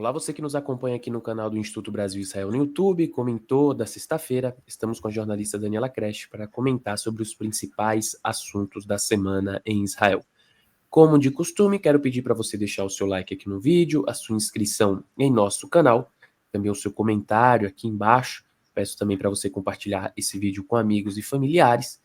Olá, você que nos acompanha aqui no canal do Instituto Brasil Israel no YouTube. Como em toda sexta-feira, estamos com a jornalista Daniela Kresh para comentar sobre os principais assuntos da semana em Israel. Como de costume, quero pedir para você deixar o seu like aqui no vídeo, a sua inscrição em nosso canal, também o seu comentário aqui embaixo. Peço também para você compartilhar esse vídeo com amigos e familiares.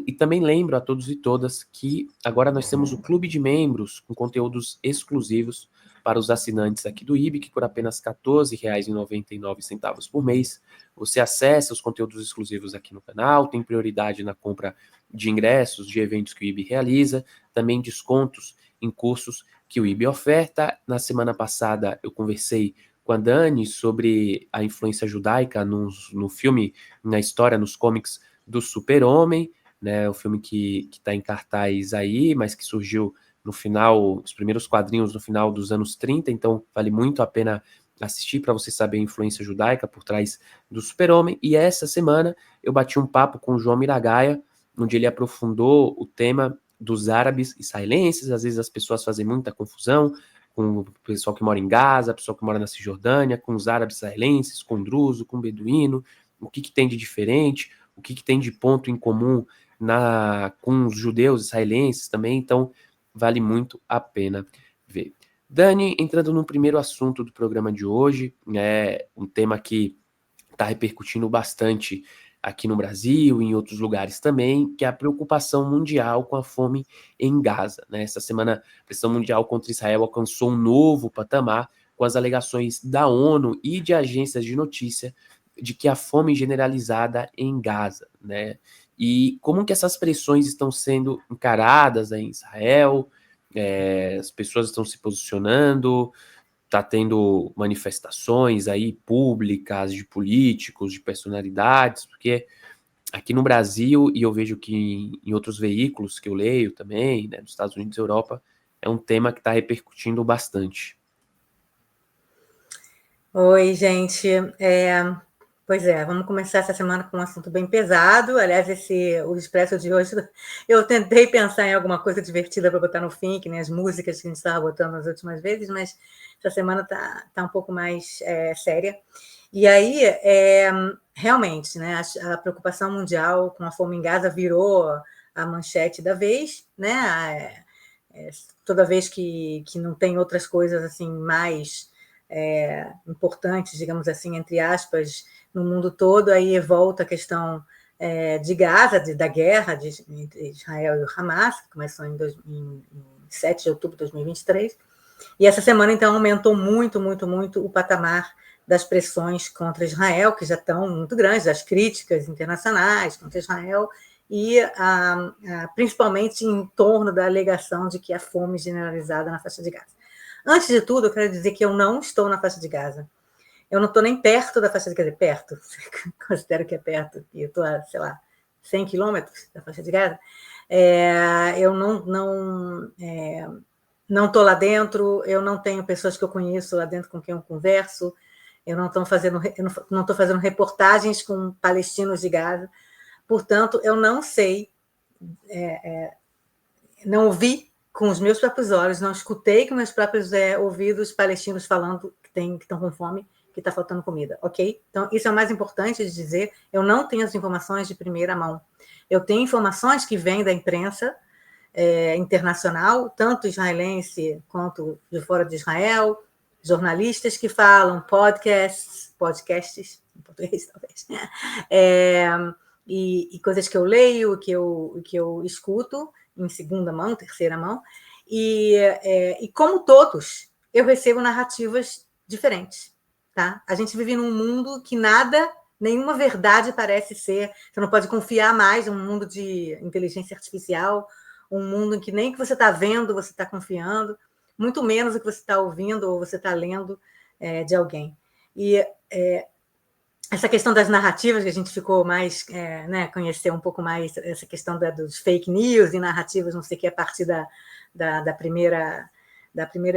E também lembro a todos e todas que agora nós temos o Clube de Membros com conteúdos exclusivos para os assinantes aqui do IB, que por apenas R$ 14,99 por mês, você acessa os conteúdos exclusivos aqui no canal, tem prioridade na compra de ingressos de eventos que o IB realiza, também descontos em cursos que o IB oferta. Na semana passada eu conversei com a Dani sobre a influência judaica no filme, na história, nos comics do Super-Homem, né, o filme que está em cartaz aí, mas que surgiu no final, os primeiros quadrinhos no final dos anos 30, então vale muito a pena assistir para você saber a influência judaica por trás do Super-Homem. E essa semana eu bati um papo com o João Miragaia, onde ele aprofundou o tema dos árabes israelenses. Às vezes as pessoas fazem muita confusão com o pessoal que mora em Gaza, o pessoal que mora na Cisjordânia, com os árabes israelenses, com o druso, com o beduíno, o que tem de diferente, o que tem de ponto em comum com os judeus israelenses também. Então vale muito a pena ver. Dani, entrando no primeiro assunto do programa de hoje, é um tema que está repercutindo bastante aqui no Brasil e em outros lugares também, que é a preocupação mundial com a fome em Gaza, né? Essa semana, a pressão mundial contra Israel alcançou um novo patamar com as alegações da ONU e de agências de notícia de que a fome generalizada em Gaza, né? E como que essas pressões estão sendo encaradas aí em Israel? As pessoas estão se posicionando, está tendo manifestações aí públicas de políticos, de personalidades, porque aqui no Brasil, e eu vejo que em outros veículos que eu leio também, né, nos Estados Unidos e Europa, é um tema que está repercutindo bastante. Oi, gente. Pois é, vamos começar essa semana com um assunto bem pesado. Aliás, o Expresso de hoje, eu tentei pensar em alguma coisa divertida para botar no fim, que nem as músicas que a gente estava botando nas últimas vezes, mas essa semana tá um pouco mais séria. E aí, realmente, né, a preocupação mundial com a fome em Gaza virou a manchete da vez, né? Toda vez que não tem outras coisas assim mais importantes, digamos assim, entre aspas, no mundo todo, aí volta a questão de Gaza, da guerra entre Israel e o Hamas, que começou em 7 de outubro de 2023, e essa semana, então, aumentou muito, muito, muito o patamar das pressões contra Israel, que já estão muito grandes, as críticas internacionais contra Israel, e principalmente em torno da alegação de que há fome generalizada na faixa de Gaza. Antes de tudo, eu quero dizer que eu não estou na faixa de Gaza. Eu não estou nem perto da faixa de Gaza. Perto, considero que é perto, eu estou a, sei lá, 100 quilômetros da faixa de Gaza. Eu não estou lá dentro, eu não tenho pessoas que eu conheço lá dentro com quem eu converso, eu não estou fazendo reportagens com palestinos de Gaza, portanto, eu não sei, não ouvi com os meus próprios olhos, não escutei com meus próprios ouvidos palestinos falando que estão com fome, que está faltando comida, ok? Então, isso é o mais importante de dizer. Eu não tenho as informações de primeira mão. Eu tenho informações que vêm da imprensa internacional, tanto israelense quanto de fora de Israel, jornalistas que falam, podcasts, em português talvez, e coisas que eu leio, que eu escuto em segunda mão, terceira mão, e como todos, eu recebo narrativas diferentes, tá? A gente vive num mundo que nenhuma verdade parece ser, você não pode confiar mais num mundo de inteligência artificial, um mundo em que nem o que você está vendo você está confiando, muito menos o que você está ouvindo ou você está lendo de alguém. E essa questão das narrativas, que a gente ficou mais, conhecer um pouco mais essa questão dos fake news e narrativas, não sei o que, a partir da primeira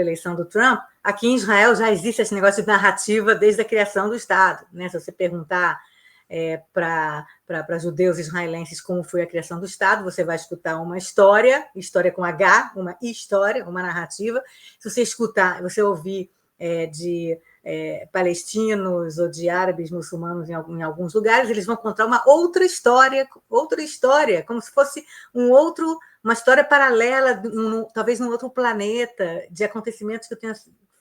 eleição do Trump, aqui em Israel já existe esse negócio de narrativa desde a criação do Estado. Né? Se você perguntar para judeus israelenses como foi a criação do Estado, você vai escutar uma história com H, uma história, uma narrativa. Se você ouvir de palestinos ou de árabes muçulmanos em alguns lugares, eles vão contar uma outra história, como se fosse uma história paralela, talvez num outro planeta, de acontecimentos que tenham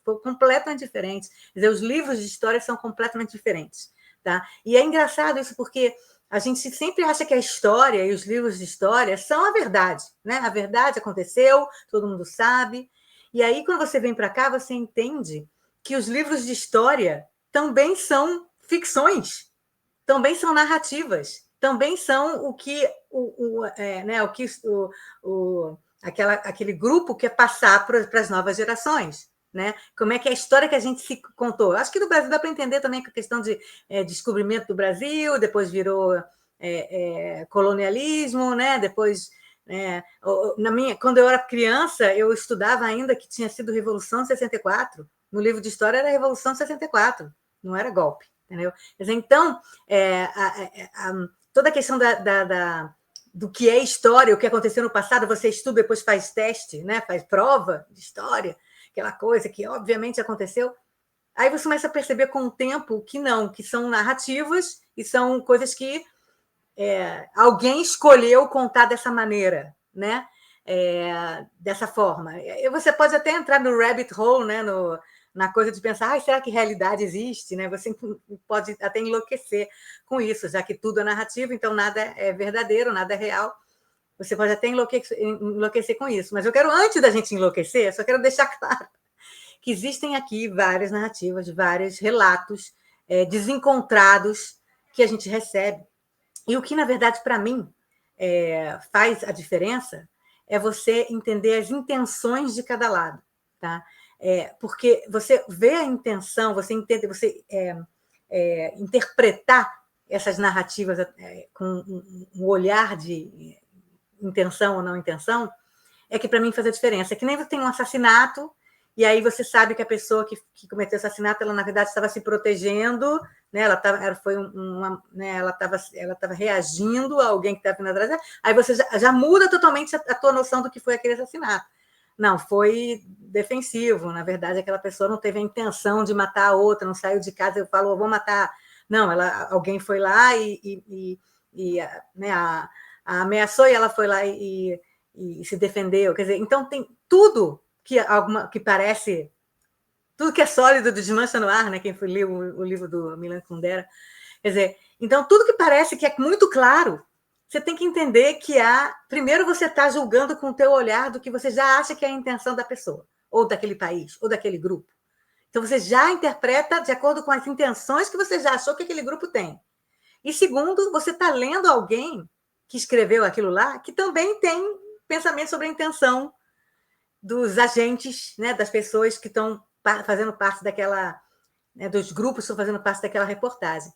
completamente diferentes. Quer dizer, os livros de história são completamente diferentes. Tá? E é engraçado isso porque a gente sempre acha que a história e os livros de história são a verdade. Né? A verdade aconteceu, todo mundo sabe. E aí, quando você vem para cá, você entende que os livros de história também são ficções, também são narrativas, também são aquele grupo quer passar para as novas gerações. Né? Como é que é a história que a gente se contou. Acho que no Brasil dá para entender também a questão de descobrimento do Brasil, depois virou colonialismo, né? Depois... quando eu era criança, eu estudava ainda que tinha sido Revolução de 64. No livro de história era Revolução de 64, não era golpe. Entendeu? Então, toda a questão do que é história, o que aconteceu no passado, você estuda, depois faz teste, né? Faz prova de história, aquela coisa que obviamente aconteceu. Aí você começa a perceber com o tempo que não, que são narrativas e são coisas que alguém escolheu contar dessa maneira, né? Dessa forma. Você pode até entrar no rabbit hole, né? Na coisa de pensar, será que realidade existe? Né? Você pode até enlouquecer com isso, já que tudo é narrativo, então nada é verdadeiro, nada é real. Você pode até enlouquecer com isso. Mas eu quero, antes da gente enlouquecer, só quero deixar claro que existem aqui várias narrativas, vários relatos desencontrados que a gente recebe. E o que, na verdade, para mim, faz a diferença é você entender as intenções de cada lado. Tá? Porque você vê a intenção, você entende, você interpretar essas narrativas com um olhar de intenção ou não intenção, é que para mim faz a diferença. É que nem você tem um assassinato, e aí você sabe que a pessoa que cometeu o assassinato, ela na verdade estava se protegendo, né? Ela estava reagindo a alguém que estava vindo atrás, aí você já muda totalmente a tua noção do que foi aquele assassinato. Não, foi defensivo. Na verdade, aquela pessoa não teve a intenção de matar a outra, não saiu de casa e falou, vou matar. Não, alguém foi lá né, a ameaçou e ela foi lá e se defendeu. Quer dizer, então tem tudo que parece, tudo que é sólido desmancha no ar, né? Quem foi ler o livro do Milan Kundera. Quer dizer, então tudo que parece que é muito claro, você tem que entender que primeiro você está julgando com o teu olhar do que você já acha que é a intenção da pessoa, ou daquele país, ou daquele grupo. Então você já interpreta de acordo com as intenções que você já achou que aquele grupo tem. E segundo, você está lendo alguém que escreveu aquilo lá, que também tem pensamento sobre a intenção dos agentes, né, das pessoas que estão fazendo parte daquela, né, dos grupos que estão fazendo parte daquela reportagem.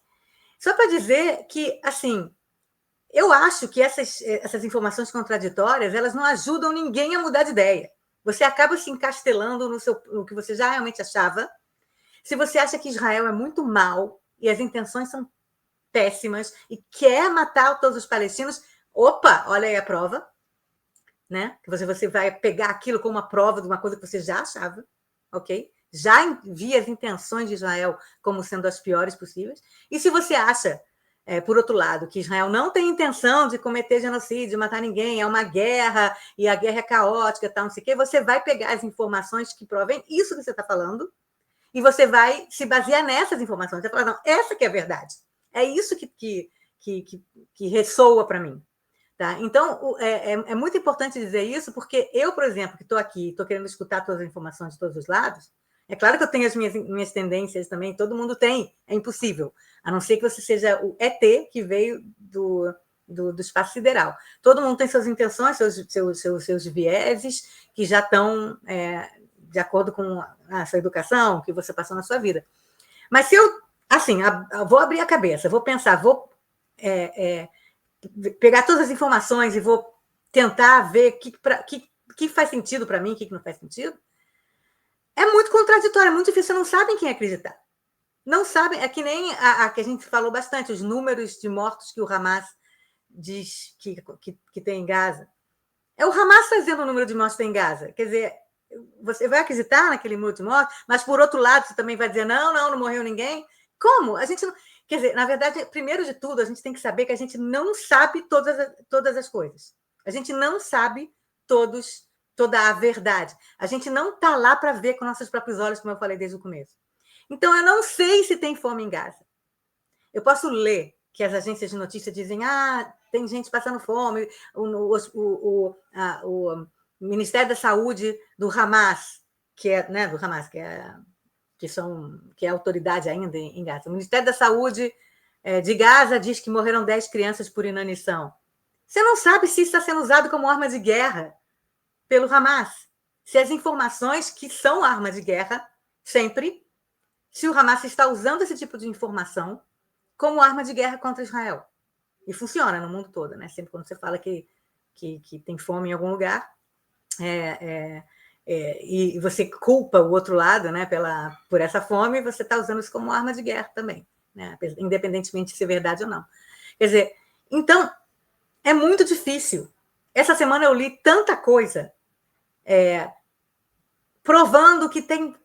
Só para dizer que, assim, eu acho que essas informações contraditórias, elas não ajudam ninguém a mudar de ideia. Você acaba se encastelando no que você já realmente achava. Se você acha que Israel é muito mal e as intenções são péssimas e quer matar todos os palestinos, opa, olha aí a prova, né? Que você vai pegar aquilo como uma prova de uma coisa que você já achava, ok? Já via as intenções de Israel como sendo as piores possíveis. E se você acha, por outro lado, que Israel não tem intenção de cometer genocídio, de matar ninguém, é uma guerra, e a guerra é caótica, tal, não sei o quê, você vai pegar as informações que provem isso que você está falando, e você vai se basear nessas informações. Você vai falar, não, essa que é a verdade. É isso que ressoa para mim. Tá? Então, é muito importante dizer isso, porque eu, por exemplo, que estou aqui, estou querendo escutar todas as informações de todos os lados, é claro que eu tenho as minhas tendências também, todo mundo tem, é impossível, a não ser que você seja o ET que veio do espaço sideral. Todo mundo tem suas intenções, seus vieses, que já estão de acordo com a sua educação, que você passou na sua vida. Mas se eu, assim, vou abrir a cabeça, vou pensar, vou pegar todas as informações e vou tentar ver o que faz sentido para mim, o que não faz sentido, é muito contraditório, é muito difícil, você não sabe em quem acreditar. Não sabem, é que nem a que a gente falou bastante, os números de mortos que o Hamas diz que tem em Gaza. É o Hamas fazendo o número de mortos que tem em Gaza. Quer dizer, você vai acreditar naquele número de mortes, mas, por outro lado, você também vai dizer, não morreu ninguém. Como? A gente não... Quer dizer, na verdade, primeiro de tudo, a gente tem que saber que a gente não sabe todas as coisas. A gente não sabe toda a verdade. A gente não está lá para ver com nossos próprios olhos, como eu falei desde o começo. Então, eu não sei se tem fome em Gaza. Eu posso ler que as agências de notícia dizem tem gente passando fome, o Ministério da Saúde do Hamas, que é, né, do Hamas, que é a autoridade ainda em Gaza. O Ministério da Saúde de Gaza diz que morreram 10 crianças por inanição. Você não sabe se isso está sendo usado como arma de guerra pelo Hamas. Se as informações que são arma de guerra, sempre, se o Hamas está usando esse tipo de informação como arma de guerra contra Israel. E funciona no mundo todo, né? Sempre quando você fala que tem fome em algum lugar, e você culpa o outro lado, né, por essa fome, você está usando isso como arma de guerra também, né? Independentemente de ser verdade ou não. Quer dizer, então, é muito difícil. Essa semana eu li tanta coisa provando que tem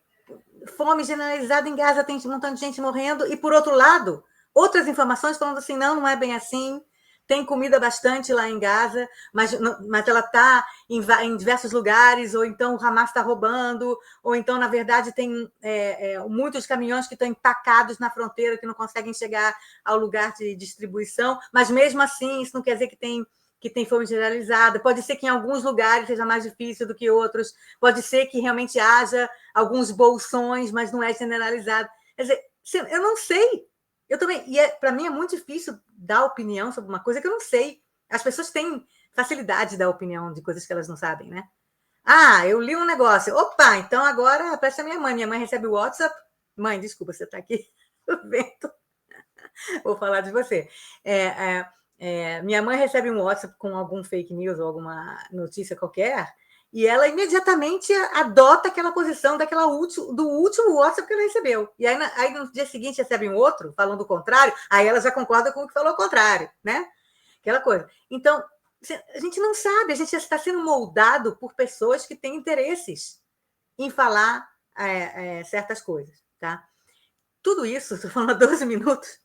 fome generalizada em Gaza, tem um montão de gente morrendo, e, por outro lado, outras informações falando assim, não é bem assim, tem comida bastante lá em Gaza, mas ela está em diversos lugares, ou então o Hamas está roubando, ou então, na verdade, tem muitos caminhões que estão empacados na fronteira, que não conseguem chegar ao lugar de distribuição, mas mesmo assim, isso não quer dizer que tem fome generalizada. Pode ser que em alguns lugares seja mais difícil do que outros, pode ser que realmente haja alguns bolsões, mas não é generalizado. Quer dizer, eu não sei. Eu também, para mim é muito difícil dar opinião sobre uma coisa que eu não sei. As pessoas têm facilidade de dar opinião de coisas que elas não sabem, né? Eu li um negócio. Opa, então agora parece a minha mãe. Minha mãe recebe o WhatsApp. Mãe, desculpa, você está aqui no vento. Vou falar de você. Minha mãe recebe um WhatsApp com algum fake news ou alguma notícia qualquer, e ela imediatamente adota aquela posição do último WhatsApp que ela recebeu. E aí no dia seguinte recebe um outro, falando o contrário, aí ela já concorda com o que falou o contrário, né? Aquela coisa. Então, a gente não sabe, a gente está sendo moldado por pessoas que têm interesses em falar certas coisas, tá? Tudo isso, estou falando há 12 minutos,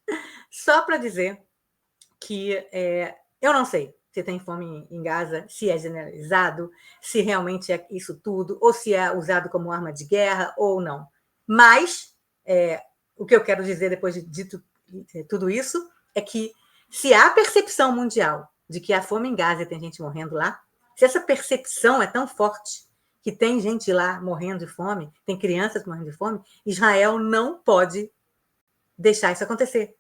só para dizer que eu não sei se tem fome em Gaza, se é generalizado, se realmente é isso tudo, ou se é usado como arma de guerra ou não. Mas o que eu quero dizer depois de dito tudo isso é que se há percepção mundial de que há fome em Gaza e tem gente morrendo lá, se essa percepção é tão forte que tem gente lá morrendo de fome, tem crianças morrendo de fome, Israel não pode deixar isso acontecer.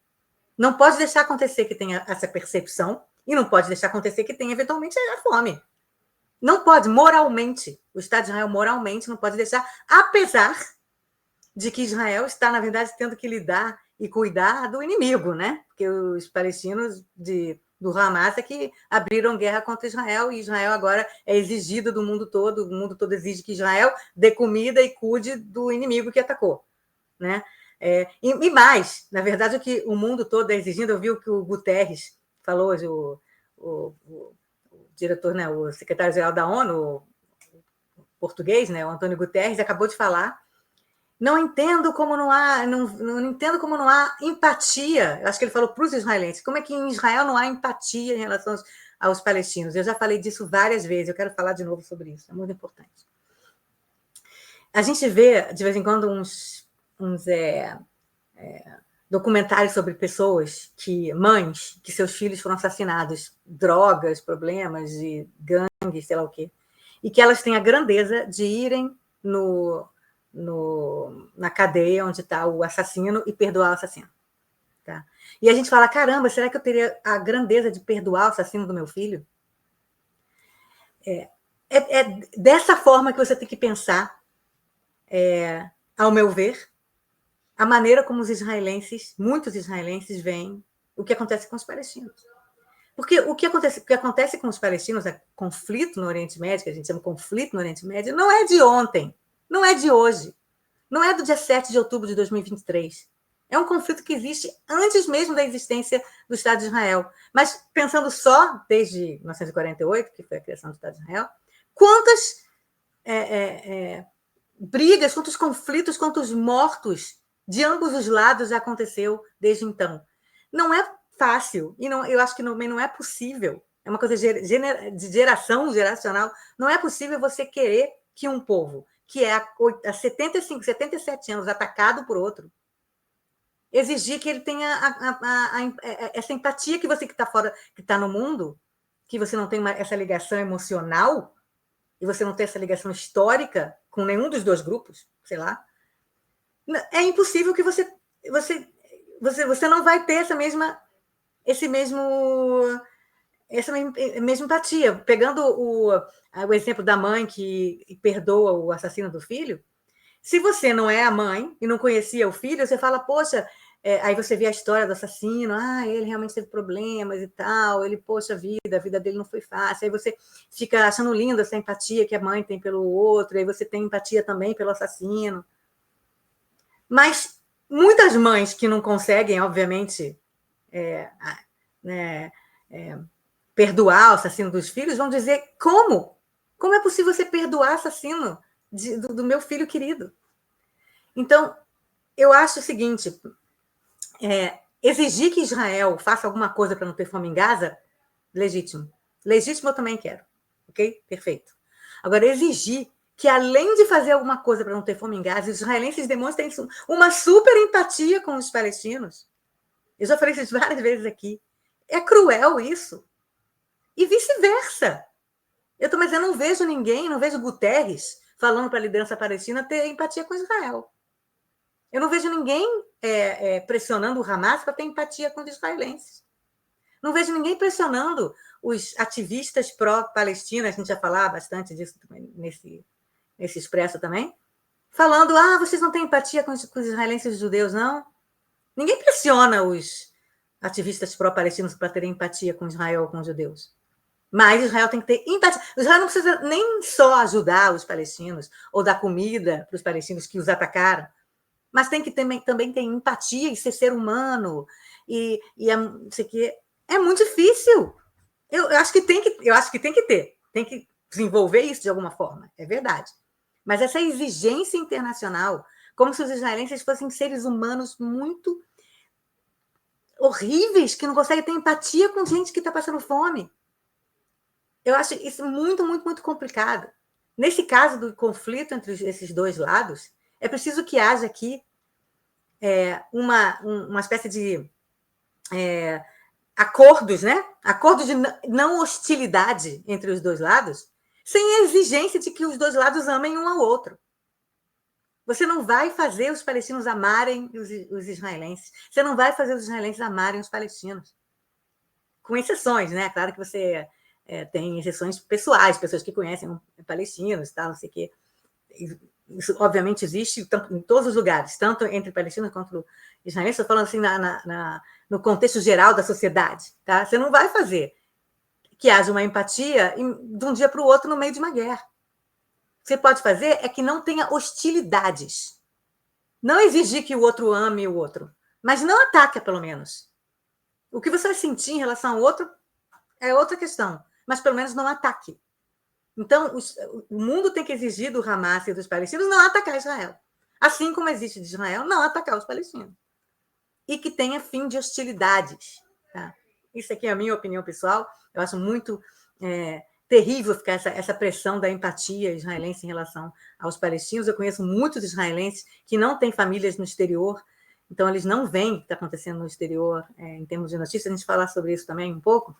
Não pode deixar acontecer que tenha essa percepção e não pode deixar acontecer que tenha, eventualmente, a fome. Não pode, moralmente. O Estado de Israel, moralmente, não pode deixar, apesar de que Israel está, na verdade, tendo que lidar e cuidar do inimigo, né? Porque os palestinos do Hamas é que abriram guerra contra Israel, e Israel agora é exigido do mundo todo, o mundo todo exige que Israel dê comida e cuide do inimigo que atacou, né? E mais, na verdade, o que o mundo todo é exigindo, eu vi o que o Guterres falou hoje, o diretor, né, o secretário-geral da ONU, o português, né, o Antônio Guterres, acabou de falar. Não entendo como não há empatia. Eu acho que ele falou para os israelenses. Como é que em Israel não há empatia em relação aos palestinos? Eu já falei disso várias vezes, eu quero falar de novo sobre isso, é muito importante. A gente vê, de vez em quando, uns documentários sobre pessoas, mães, que seus filhos foram assassinados, drogas, problemas de gangue, sei lá o quê, e que elas têm a grandeza de irem na cadeia onde está o assassino e perdoar o assassino. Tá? E a gente fala, caramba, será que eu teria a grandeza de perdoar o assassino do meu filho? É dessa forma que você tem que pensar, ao meu ver, a maneira como muitos israelenses, veem o que acontece com os palestinos. Porque o que acontece com os palestinos, conflito no Oriente Médio, que a gente chama de conflito no Oriente Médio, não é de ontem, não é de hoje, não é do dia 7 de outubro de 2023. É um conflito que existe antes mesmo da existência do Estado de Israel. Mas, pensando só desde 1948, que foi a criação do Estado de Israel, quantas brigas, quantos conflitos, quantos mortos de ambos os lados já aconteceu desde então. Não é fácil, e não, eu acho que também não é possível, é uma coisa de geracional, não é possível você querer que um povo que é há 75, 77 anos atacado por outro, exigir que ele tenha essa empatia que você que está fora, que está no mundo, que você não tem essa ligação emocional, e você não tem essa ligação histórica com nenhum dos dois grupos, sei lá, é impossível que você não vai ter essa mesma empatia. Pegando o exemplo da mãe que perdoa o assassino do filho, se você não é a mãe e não conhecia o filho, você fala, poxa, aí você vê a história do assassino, ele realmente teve problemas e tal, ele, poxa vida, a vida dele não foi fácil, aí você fica achando lindo essa empatia que a mãe tem pelo outro, aí você tem empatia também pelo assassino. Mas muitas mães que não conseguem, obviamente, perdoar o assassino dos filhos, vão dizer, como? Como é possível você perdoar o assassino do meu filho querido? Então, eu acho o seguinte, exigir que Israel faça alguma coisa para não ter fome em Gaza, legítimo. Legítimo eu também quero, ok? Perfeito. Agora, exigir que, além de fazer alguma coisa para não ter fome em Gaza, os israelenses demonstrem uma super empatia com os palestinos. Eu já falei isso várias vezes aqui. É cruel isso. E vice-versa. Mas eu não vejo ninguém, não vejo Guterres falando para a liderança palestina ter empatia com Israel. Eu não vejo ninguém pressionando o Hamas para ter empatia com os israelenses. Não vejo ninguém pressionando os ativistas pró-Palestina, a gente já falava bastante disso nesse Expresso também, falando, vocês não têm empatia com os israelenses e os judeus, não? Ninguém pressiona os ativistas pró-palestinos para terem empatia com Israel ou com os judeus. Mas Israel tem que ter empatia. Israel não precisa nem só ajudar os palestinos ou dar comida para os palestinos que os atacaram, mas tem que também ter empatia e ser humano. E isso aqui é muito difícil. Eu acho que tem que ter. Tem que desenvolver isso de alguma forma. É verdade. Mas essa exigência internacional, como se os israelenses fossem seres humanos muito horríveis, que não conseguem ter empatia com gente que está passando fome. Eu acho isso muito, muito, muito complicado. Nesse caso do conflito entre esses dois lados, é preciso que haja aqui uma espécie de acordos, né? Acordos de não hostilidade entre os dois lados, sem a exigência de que os dois lados amem um ao outro. Você não vai fazer os palestinos amarem os israelenses. Você não vai fazer os israelenses amarem os palestinos. Com exceções, né? Claro que você tem exceções pessoais, pessoas que conhecem palestinos, tal, não sei o quê. Isso, obviamente, existe em todos os lugares, tanto entre palestinos quanto israelenses. Estou falando assim no contexto geral da sociedade. Tá? Você não vai fazer que haja uma empatia de um dia para o outro no meio de uma guerra. O que você pode fazer é que não tenha hostilidades. Não exigir que o outro ame o outro, mas não ataque, pelo menos. O que você vai sentir em relação ao outro é outra questão, mas pelo menos não ataque. Então, o mundo tem que exigir do Hamas e dos palestinos não atacar Israel. Assim como existe de Israel não atacar os palestinos. E que tenha fim de hostilidades. Tá? Isso aqui é a minha opinião pessoal. Eu acho muito terrível ficar essa pressão da empatia israelense em relação aos palestinos. Eu conheço muitos israelenses que não têm famílias no exterior, então eles não veem o que está acontecendo no exterior em termos de notícias. A gente falar sobre isso também um pouco.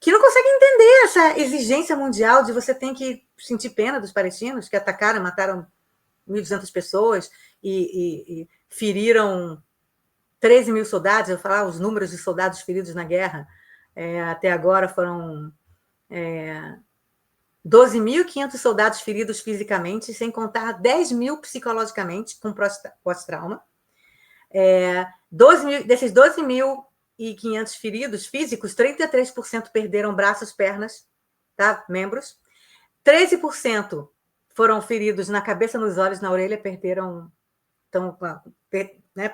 Que não conseguem entender essa exigência mundial de você tem que sentir pena dos palestinos que atacaram, mataram 1.200 pessoas e feriram 13 mil soldados. Eu vou falar os números de soldados feridos na guerra. Até agora foram 12.500 soldados feridos fisicamente, sem contar 10 mil psicologicamente, com pós-trauma. Desses 12.500 feridos físicos, 33% perderam braços, pernas, tá? Membros. 13% foram feridos na cabeça, nos olhos, na orelha, perderam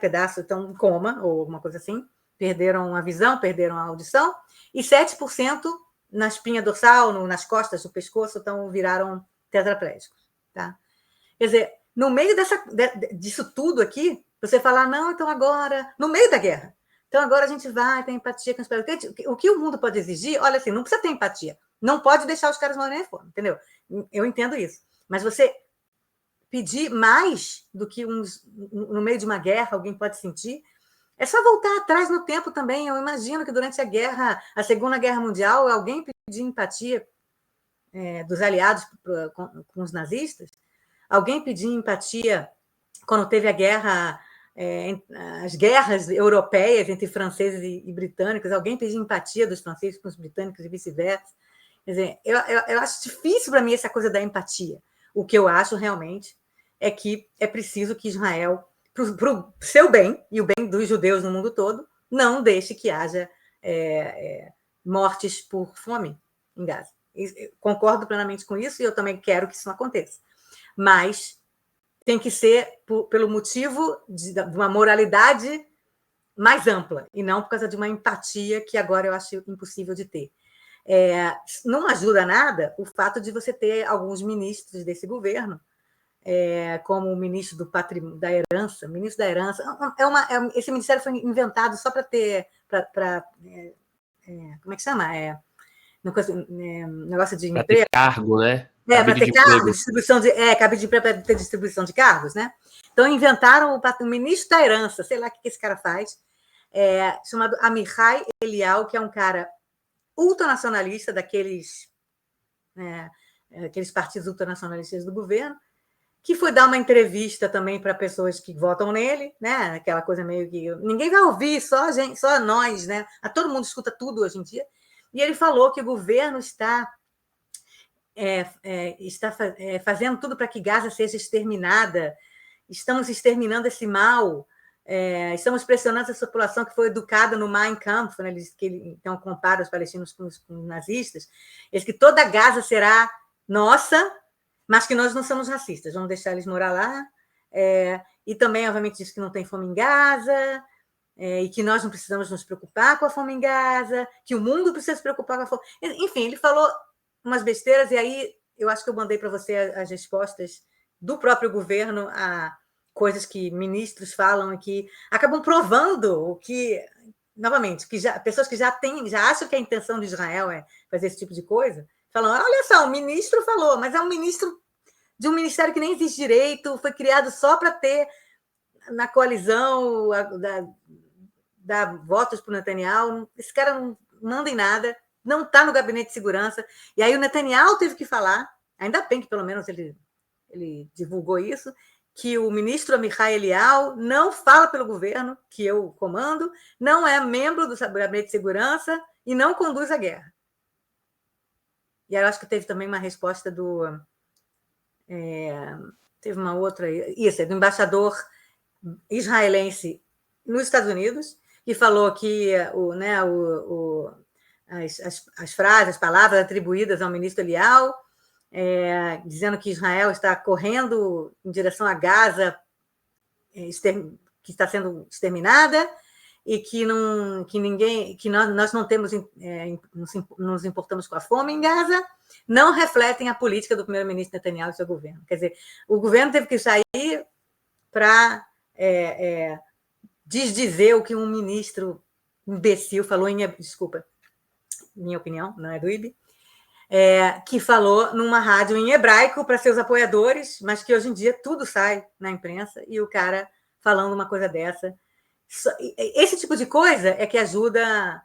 pedaço, estão em coma, ou alguma coisa assim, perderam a visão, perderam a audição, e 7% na espinha dorsal, nas costas, no pescoço, viraram tetraplégicos. Tá? Quer dizer, no meio disso tudo aqui, você falar, não, então agora, no meio da guerra, então agora a gente vai ter empatia com os países. O que o mundo pode exigir, olha assim, não precisa ter empatia, não pode deixar os caras morrerem de fome, entendeu? Eu entendo isso. Mas você pedir mais do que no meio de uma guerra, alguém pode sentir, é só voltar atrás no tempo também. Eu imagino que durante a Segunda Guerra Mundial, alguém pediu empatia dos aliados com os nazistas, alguém pediu empatia quando teve as guerras europeias entre franceses e britânicos, alguém pediu empatia dos franceses com os britânicos e vice-versa. Quer dizer, eu acho difícil para mim essa coisa da empatia. O que eu acho realmente é que é preciso que Israel, para o seu bem e o bem dos judeus no mundo todo, não deixe que haja mortes por fome em Gaza. Concordo plenamente com isso e eu também quero que isso não aconteça. Mas tem que ser pelo motivo de uma moralidade mais ampla e não por causa de uma empatia que agora eu acho impossível de ter. Não ajuda nada o fato de você ter alguns ministros desse governo, como o ministro da Herança. Ministro da Herança esse ministério foi inventado só para ter... como é que chama? Negócio de emprego. Para ter cargo, né? Para ter cargo, distribuição de... cabide para ter distribuição de cargos, né? Então, inventaram o ministro da Herança, sei lá o que esse cara faz, chamado Amichai Eliyahu, que é um cara ultranacionalista, daqueles aqueles partidos ultranacionalistas do governo, que foi dar uma entrevista também para pessoas que votam nele, né? Aquela coisa meio que ninguém vai ouvir, só nós, né? Todo mundo escuta tudo hoje em dia. E ele falou que o governo está fazendo tudo para que Gaza seja exterminada. Estamos exterminando esse mal. Estamos pressionando essa população que foi educada no Mein Kampf, né? Então compara os palestinos com os nazistas. Eles que toda Gaza será nossa, mas que nós não somos racistas, vamos deixar eles morar lá. E também, obviamente, diz que não tem fome em Gaza, e que nós não precisamos nos preocupar com a fome em Gaza, que o mundo precisa se preocupar com a fome. Enfim, ele falou umas besteiras, e aí eu acho que eu mandei para você as respostas do próprio governo a coisas que ministros falam e que acabam provando o que, novamente, pessoas que já acham que a intenção de Israel é fazer esse tipo de coisa, falam, olha só, o ministro falou, mas é um ministro de um ministério que nem existe direito, foi criado só para ter na coalizão, dar votos para o Netanyahu. Esse cara não manda em nada, não está no gabinete de segurança. E aí o Netanyahu teve que falar, ainda bem que pelo menos ele divulgou isso, que o ministro Amichai Eliyahu não fala pelo governo, que eu comando, não é membro do gabinete de segurança e não conduz a guerra. E aí eu acho que teve também uma resposta teve uma outra, do embaixador israelense nos Estados Unidos, que falou que as frases, as palavras atribuídas ao ministro Eliyahu, dizendo que Israel está correndo em direção a Gaza, que está sendo exterminada, e que nós não temos, nos importamos com a fome em Gaza, não refletem a política do primeiro-ministro Netanyahu e seu governo. Quer dizer, o governo teve que sair para desdizer o que um ministro imbecil falou desculpa, minha opinião, não é do IB, que falou numa rádio em hebraico para seus apoiadores, mas que hoje em dia tudo sai na imprensa, e o cara falando uma coisa dessa. Esse tipo de coisa é que ajuda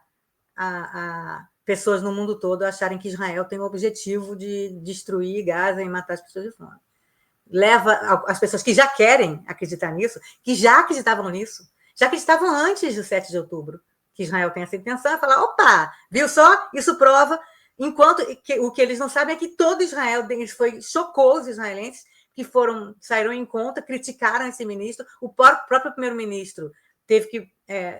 a pessoas no mundo todo a acharem que Israel tem o objetivo de destruir Gaza e matar as pessoas de fome. Leva as pessoas que já querem acreditar nisso, que já acreditavam nisso, já acreditavam antes do 7 de outubro, que Israel tem essa intenção, a falar, opa, viu só? Isso prova, enquanto o que eles não sabem é que todo Israel chocou os israelenses, que saíram em conta, criticaram esse ministro, o próprio primeiro-ministro teve que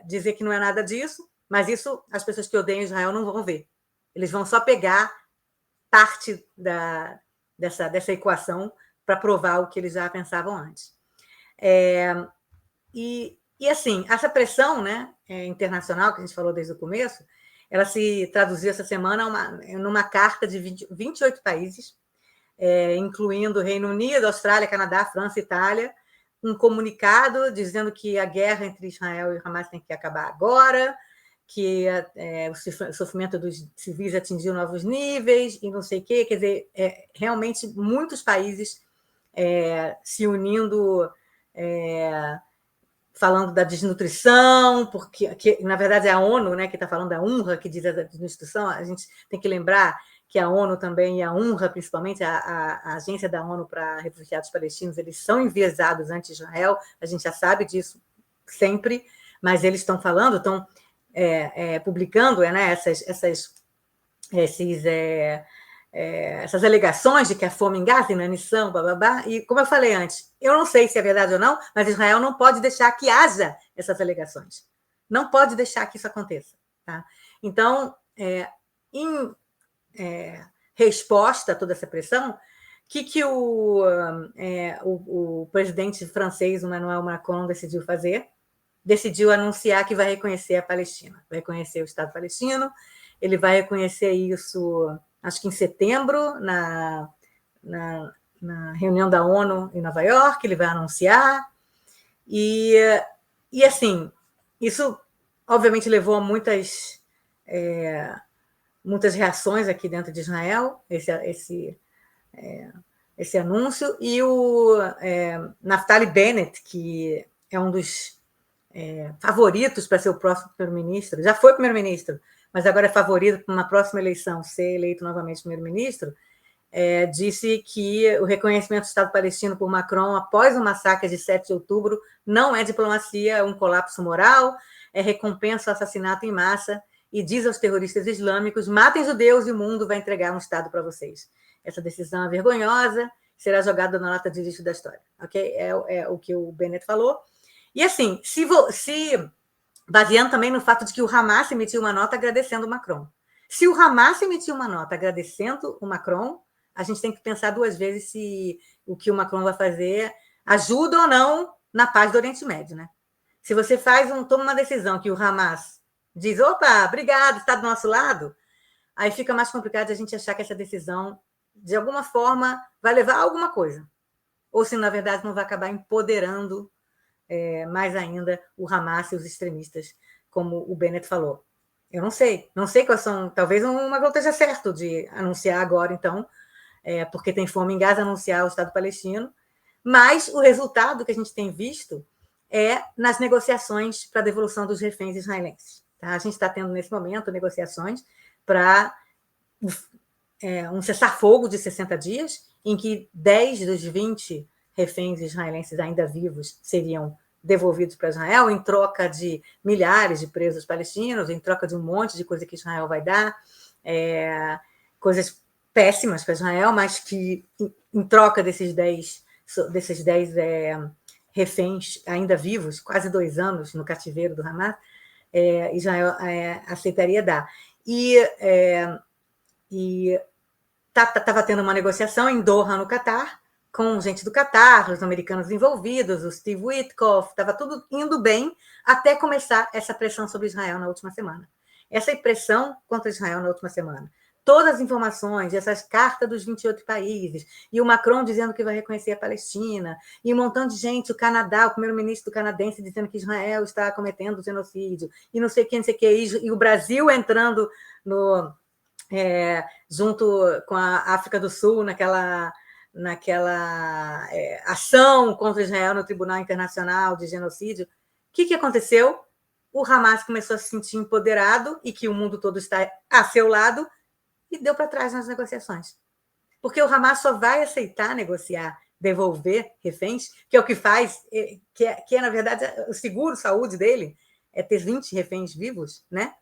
dizer que não é nada disso, mas isso as pessoas que odeiam Israel não vão ver. Eles vão só pegar parte dessa equação para provar o que eles já pensavam antes. E assim, essa pressão, né, internacional, que a gente falou desde o começo, ela se traduziu essa semana numa carta de 28 países, incluindo Reino Unido, Austrália, Canadá, França, Itália, um comunicado dizendo que a guerra entre Israel e Hamas tem que acabar agora, que o sofrimento dos civis atingiu novos níveis e não sei o quê. Quer dizer, realmente muitos países se unindo, falando da desnutrição, porque na verdade é a ONU, né, que está falando da UNRWA, que diz a desnutrição. A gente tem que lembrar que a ONU também e a UNRWA, principalmente a agência da ONU para refugiados palestinos, eles são enviesados anti-Israel, a gente já sabe disso sempre, mas eles estão falando, estão publicando, né, essas alegações de que a fome em Gaza, inanição, bababá, e como eu falei antes, eu não sei se é verdade ou não, mas Israel não pode deixar que haja essas alegações. Não pode deixar que isso aconteça. Tá? Então, em resposta a toda essa pressão, o que o presidente francês, Emmanuel Macron, decidiu fazer? Decidiu anunciar que vai reconhecer a Palestina, vai reconhecer o Estado palestino, ele vai reconhecer isso, acho que em setembro, na reunião da ONU em Nova York, ele vai anunciar, e assim, isso obviamente levou a muitas reações aqui dentro de Israel, esse anúncio, e o Naftali Bennett, que é um dos favoritos para ser o próximo primeiro-ministro, já foi primeiro-ministro, mas agora é favorito para uma próxima eleição ser eleito novamente primeiro-ministro, disse que o reconhecimento do Estado palestino por Macron após o massacre de 7 de outubro não é diplomacia, é um colapso moral, é recompensa ao assassinato em massa, e diz aos terroristas islâmicos: matem judeus e o mundo vai entregar um Estado para vocês. Essa decisão é vergonhosa, será jogada na lata de lixo da história. Okay? É o que o Bennett falou. E assim, se baseando também no fato de que o Hamas emitiu uma nota agradecendo o Macron. Se o Hamas emitiu uma nota agradecendo o Macron, a gente tem que pensar duas vezes se o que o Macron vai fazer ajuda ou não na paz do Oriente Médio, né? Se você toma uma decisão que o Hamas diz: opa, obrigado, está do nosso lado, aí fica mais complicado a gente achar que essa decisão, de alguma forma, vai levar a alguma coisa. Ou se, na verdade, não vai acabar empoderando mais ainda o Hamas e os extremistas, como o Bennett falou. Eu não sei quais são, talvez o Macron esteja certo de anunciar agora, então, porque tem fome em Gaza, anunciar o Estado palestino, mas o resultado que a gente tem visto é nas negociações para a devolução dos reféns israelenses. Tá? A gente está tendo, nesse momento, negociações para um cessar-fogo de 60 dias, em que 10 dos 20 reféns israelenses ainda vivos seriam devolvidos para Israel, em troca de milhares de presos palestinos, em troca de um monte de coisa que Israel vai dar, coisas péssimas para Israel, mas que, em troca desses 10 reféns ainda vivos, quase 2 anos no cativeiro do Hamas, Israel aceitaria dar. E estava tendo uma negociação em Doha, no Catar, com gente do Catar, os americanos envolvidos, o Steve Witkoff, estava tudo indo bem até começar essa pressão sobre Israel na última semana. Essa pressão contra Israel na última semana. Todas as informações, essas cartas dos 28 países, e o Macron dizendo que vai reconhecer a Palestina, e um montão de gente, o Canadá, o primeiro-ministro canadense dizendo que Israel está cometendo genocídio, e não sei o que, e o Brasil entrando junto com a África do Sul naquela ação contra Israel no Tribunal Internacional de Genocídio. O que aconteceu? O Hamas começou a se sentir empoderado e que o mundo todo está a seu lado e deu para trás nas negociações. Porque o Hamas só vai aceitar negociar, devolver reféns, que é o que faz, que é na verdade, o seguro-saúde dele, é ter 20 reféns vivos, né?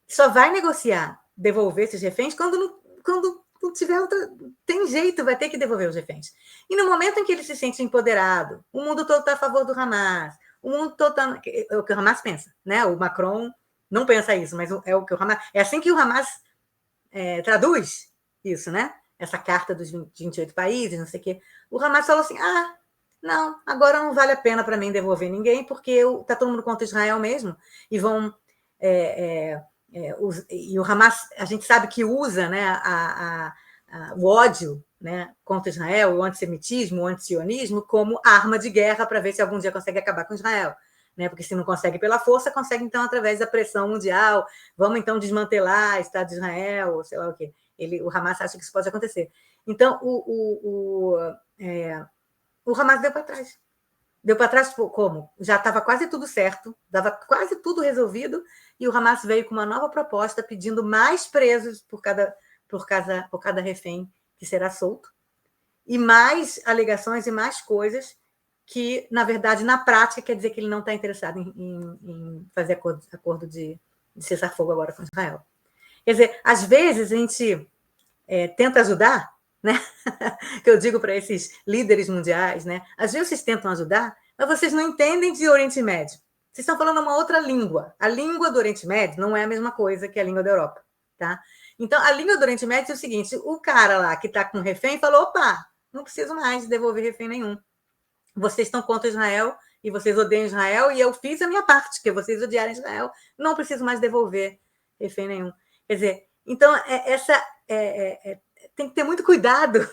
Só vai negociar, devolver esses reféns quando não tiver outra... Tem jeito, vai ter que devolver os reféns. E no momento em que ele se sente empoderado, o mundo todo está a favor do Hamas, o mundo todo está... É o que o Hamas pensa, né? O Macron não pensa isso, mas é o que o Hamas... É assim que o Hamas traduz isso, né? Essa carta dos 28 países, não sei o quê. O Hamas falou assim: não, agora não vale a pena para mim devolver ninguém, porque está todo mundo contra Israel mesmo, e vão... e o Hamas, a gente sabe que usa, né, o ódio né, contra Israel, o antissemitismo, o antisionismo, como arma de guerra para ver se algum dia consegue acabar com Israel. Né? Porque se não consegue pela força, consegue então através da pressão mundial. Vamos então desmantelar o Estado de Israel, ou sei lá o quê. O Hamas acha que isso pode acontecer. Então, o Hamas deu para trás. Deu para trás como? Já estava quase tudo certo, estava quase tudo resolvido, e o Hamas veio com uma nova proposta pedindo mais presos por cada refém que será solto, e mais alegações e mais coisas que, na verdade, na prática, quer dizer que ele não está interessado em fazer acordo de cessar-fogo agora com Israel. Quer dizer, às vezes a gente tenta ajudar, né? Que eu digo para esses líderes mundiais, né? Às vezes vocês tentam ajudar, mas vocês não entendem de Oriente Médio. Vocês estão falando uma outra língua. A língua do Oriente Médio não é a mesma coisa que a língua da Europa, tá? Então, a língua do Oriente Médio é o seguinte: o cara lá que está com refém falou: opa, não preciso mais devolver refém nenhum. Vocês estão contra Israel e vocês odeiam Israel, e eu fiz a minha parte, que vocês odiarem Israel, não preciso mais devolver refém nenhum. Quer dizer, então, tem que ter muito cuidado,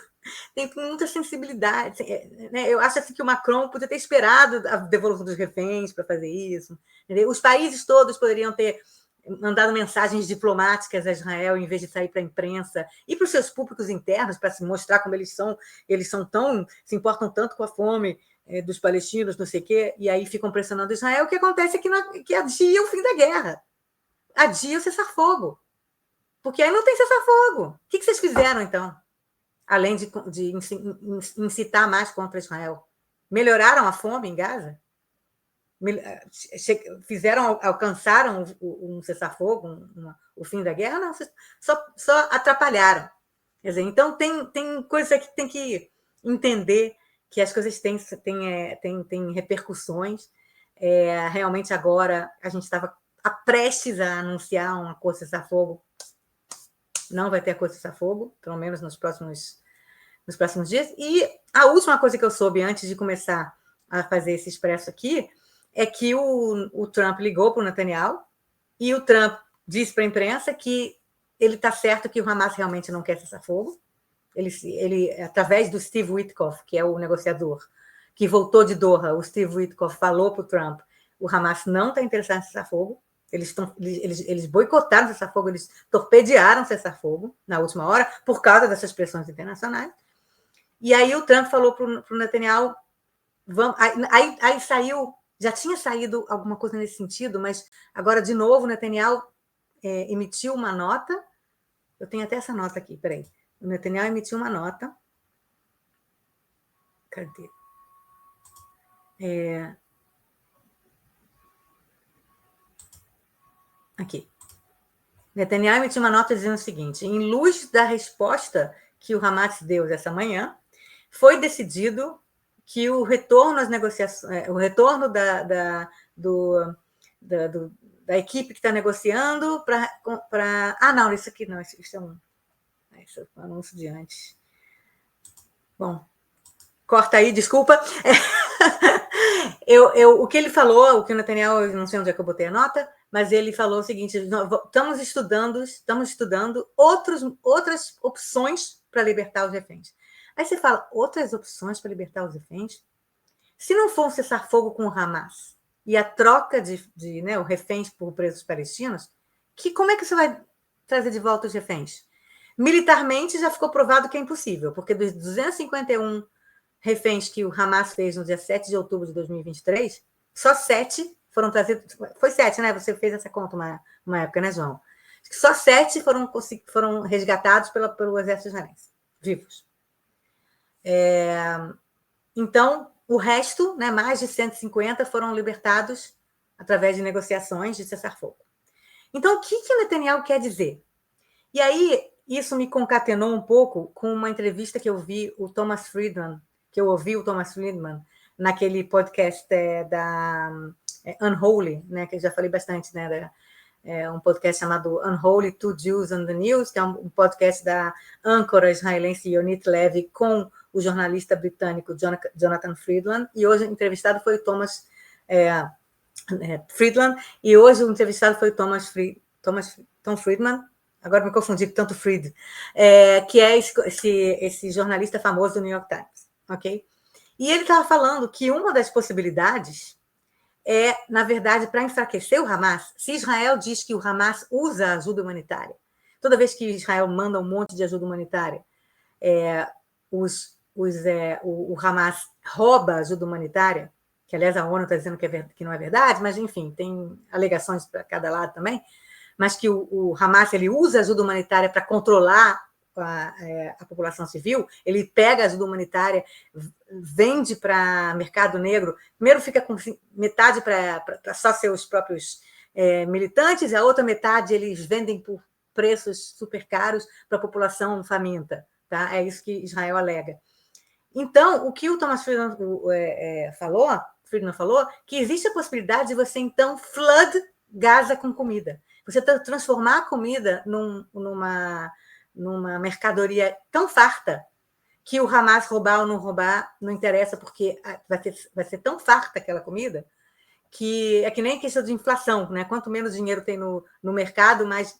tem muita sensibilidade. Né? Eu acho assim que o Macron podia ter esperado a devolução dos reféns para fazer isso. Entendeu? Os países todos poderiam ter mandado mensagens diplomáticas a Israel em vez de sair para a imprensa e para os seus públicos internos para se mostrar como eles se importam tanto com a fome dos palestinos, não sei o quê, e aí ficam pressionando Israel. O que acontece é que adia o fim da guerra, adia o cessar-fogo. Porque aí não tem cessar-fogo. O que vocês fizeram, então? Além de incitar mais contra Israel. Melhoraram a fome em Gaza? Alcançaram um cessar-fogo, o fim da guerra? Não, só atrapalharam. Quer dizer, então tem coisa que tem que entender que as coisas têm repercussões. Realmente agora a gente estava prestes a anunciar um acordo de cessar-fogo. Não vai ter acordo de cessar-fogo, pelo menos nos próximos dias. E a última coisa que eu soube antes de começar a fazer esse expresso aqui é que o Trump ligou para o Netanyahu e o Trump disse para a imprensa que ele está certo que o Hamas realmente não quer cessar-fogo. Ele, através do Steve Witkoff, que é o negociador, que voltou de Doha, o Steve Witkoff falou para o Trump: o Hamas não está interessado em cessar-fogo. Eles boicotaram o cessar-fogo, eles torpedearam o cessar-fogo na última hora por causa dessas pressões internacionais. E aí o Trump falou para o Netanyahu, aí saiu, já tinha saído alguma coisa nesse sentido, mas agora de novo o Netanyahu emitiu uma nota. Eu tenho até essa nota aqui, peraí. O Netanyahu emitiu uma nota. Cadê? Aqui. Netanyahu emitiu uma nota dizendo o seguinte: em luz da resposta que o Hamas deu essa manhã, foi decidido que o retorno às negociações, o retorno da equipe que está negociando para... Ah, não, isso aqui não, isso é um anúncio de antes. Bom, corta aí, desculpa. O que ele falou, o que o Netanyahu, não sei onde é que eu botei a nota, mas ele falou o seguinte: estamos estudando outras opções para libertar os reféns. Aí você fala, outras opções para libertar os reféns? Se não for um cessar-fogo com o Hamas e a troca de reféns por presos palestinos, como é que você vai trazer de volta os reféns? Militarmente já ficou provado que é impossível, porque dos 251 reféns que o Hamas fez no dia 7 de outubro de 2023, só 7 foram trazidos. Foi 7, né? Você fez essa conta uma época, né, João? Só 7 foram resgatados pelo exército israelense, vivos. Então, o resto, né, mais de 150, foram libertados através de negociações de cessar-fogo. Então, o que o Netanyahu quer dizer? E aí, isso me concatenou um pouco com uma entrevista que eu ouvi o Thomas Friedman naquele podcast da Unholy, né, que eu já falei bastante, né, um podcast chamado Unholy, Two Jews on the News, que é um podcast da âncora israelense Yonit Levy com o jornalista britânico Jonathan Friedland, e hoje o entrevistado foi o Thomas Friedland, e hoje o entrevistado foi o Tom Friedman, agora me confundi com tanto Fried, que é esse jornalista famoso do New York Times, ok? E ele estava falando que uma das possibilidades é, na verdade, para enfraquecer o Hamas. Se Israel diz que o Hamas usa ajuda humanitária, toda vez que Israel manda um monte de ajuda humanitária, o Hamas rouba ajuda humanitária, que, aliás, a ONU está dizendo que não é verdade, mas, enfim, tem alegações para cada lado também, mas que o Hamas ele usa ajuda humanitária para controlar a população civil, ele pega a ajuda humanitária, vende para mercado negro, primeiro fica com metade para só seus próprios militantes, e a outra metade eles vendem por preços super caros para a população faminta. Tá? É isso que Israel alega. Então, o que o Thomas Friedman falou, que existe a possibilidade de você, então, flood Gaza com comida. Você transformar a comida numa mercadoria tão farta que o Hamas roubar ou não roubar não interessa, porque vai ser tão farta aquela comida que é que nem questão de inflação, né? Quanto menos dinheiro tem no mercado, mais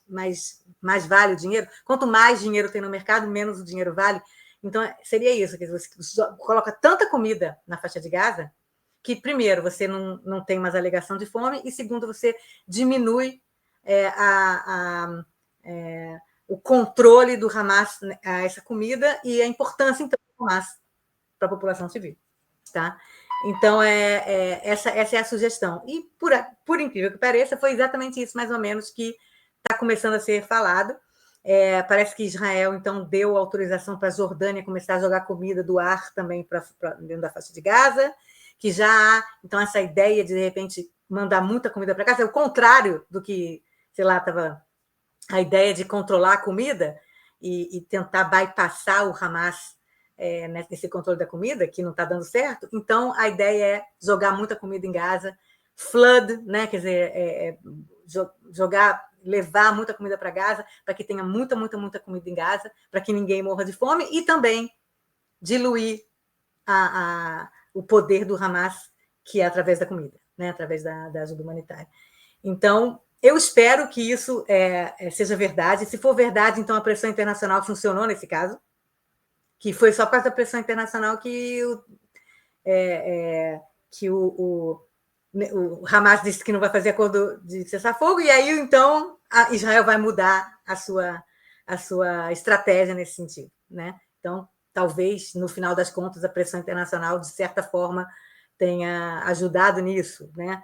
vale o dinheiro. Quanto mais dinheiro tem no mercado, menos o dinheiro vale. Então, seria isso, que você coloca tanta comida na faixa de Gaza que, primeiro, você não tem mais alegação de fome, e, segundo, você diminui o controle do Hamas a essa comida e a importância, então, do Hamas para a população civil. Tá? Então, essa é a sugestão. E, por incrível que pareça, foi exatamente isso, mais ou menos, que está começando a ser falado. Parece que Israel, então, deu autorização para a Jordânia começar a jogar comida do ar também para dentro da faixa de Gaza, que já há, então, essa ideia de repente, mandar muita comida para Gaza, é o contrário do que, sei lá, estava a ideia de controlar a comida e tentar bypassar o Hamas nesse controle da comida, que não está dando certo. Então, a ideia é jogar muita comida em Gaza, flood, né? Quer dizer, levar muita comida para Gaza, para que tenha muita, muita, muita comida em Gaza, para que ninguém morra de fome, e também diluir o poder do Hamas, que é através da comida, né? Através da ajuda humanitária. Então, eu espero que isso seja verdade. Se for verdade, então a pressão internacional funcionou nesse caso, que foi só por causa da pressão internacional que o Hamas disse que não vai fazer acordo de cessar-fogo, e aí, então, Israel vai mudar a sua estratégia nesse sentido. Né? Então, talvez, no final das contas, a pressão internacional, de certa forma, tenha ajudado nisso. Né?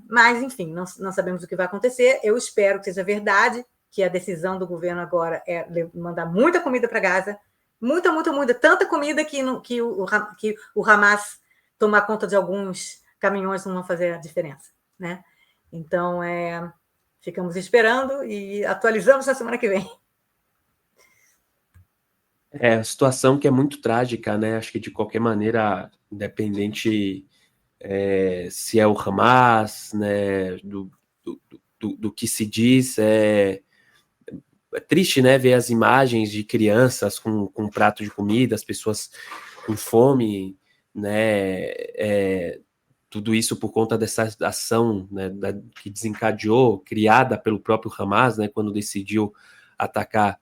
Mas, enfim, não sabemos o que vai acontecer. Eu espero que seja verdade, que a decisão do governo agora é mandar muita comida para Gaza, muita, muita, muita, tanta comida que o Hamas tomar conta de alguns caminhões não vão fazer a diferença. Né? Então, ficamos esperando e atualizamos na semana que vem. A situação que é muito trágica, né? Acho que de qualquer maneira, independente se é o Hamas, né, do que se diz, é triste, né, ver as imagens de crianças com um prato de comida, as pessoas com fome, né, tudo isso por conta dessa ação, né, que desencadeou, criada pelo próprio Hamas, né, quando decidiu atacar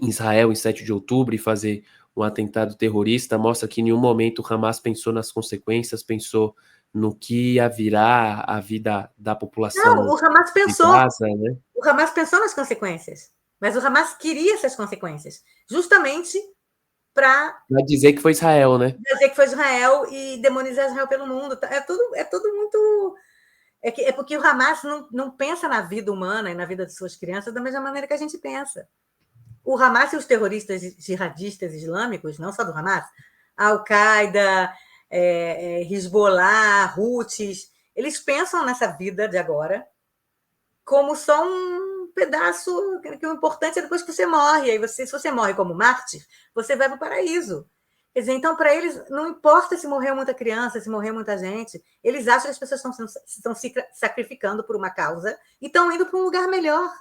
Israel em 7 de outubro e fazer um atentado terrorista, mostra que em nenhum momento o Hamas pensou nas consequências, pensou no que ia virar a vida da população. Não, o Hamas pensou. Gaza, né? O Hamas pensou nas consequências, mas o Hamas queria essas consequências, justamente para dizer que foi Israel, né? Dizer que foi Israel e demonizar Israel pelo mundo. É tudo muito... É porque o Hamas não pensa na vida humana e na vida de suas crianças da mesma maneira que a gente pensa. O Hamas e os terroristas jihadistas islâmicos, não só do Hamas, Al-Qaeda, Hezbollah, Houthis, eles pensam nessa vida de agora como só um pedaço, que o importante é depois que você morre. Aí se você morre como mártir, você vai para o paraíso. Quer dizer, então, para eles, não importa se morreu muita criança, se morreu muita gente, eles acham que as pessoas estão se sacrificando por uma causa e estão indo para um lugar melhor.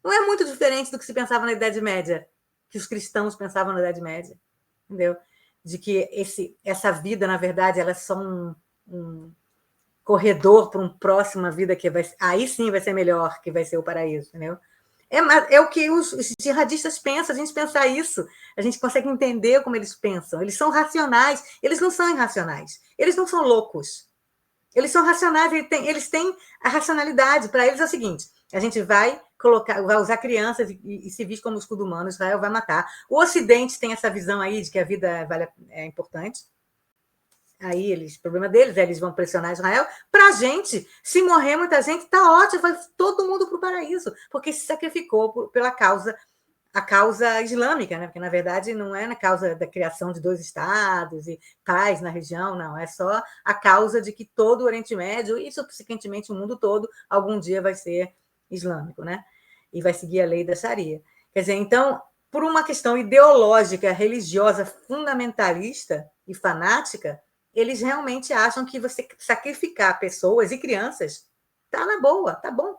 Não é muito diferente do que se pensava na Idade Média, que os cristãos pensavam na Idade Média, entendeu? De que essa vida, na verdade, ela é só um corredor para uma próxima vida que aí sim vai ser melhor, que vai ser o paraíso, entendeu? É o que os jihadistas pensam, a gente pensar isso, a gente consegue entender como eles pensam. Eles são racionais, eles não são irracionais, eles não são loucos. Eles são racionais, eles têm a racionalidade. Para eles é o seguinte: a gente vai usar crianças e civis como escudo humano, Israel vai matar. O Ocidente tem essa visão aí de que a vida é importante. Aí problema deles, eles vão pressionar Israel. Para a gente, se morrer muita gente, tá ótimo, vai todo mundo para o paraíso, porque se sacrificou pela causa, a causa islâmica, né? Porque na verdade não é na causa da criação de 2 estados e paz na região, não, é só a causa de que todo o Oriente Médio e subsequentemente o mundo todo algum dia vai ser islâmico, né? E vai seguir a lei da Sharia. Quer dizer, então, por uma questão ideológica, religiosa, fundamentalista e fanática, eles realmente acham que você sacrificar pessoas e crianças tá na boa, tá bom.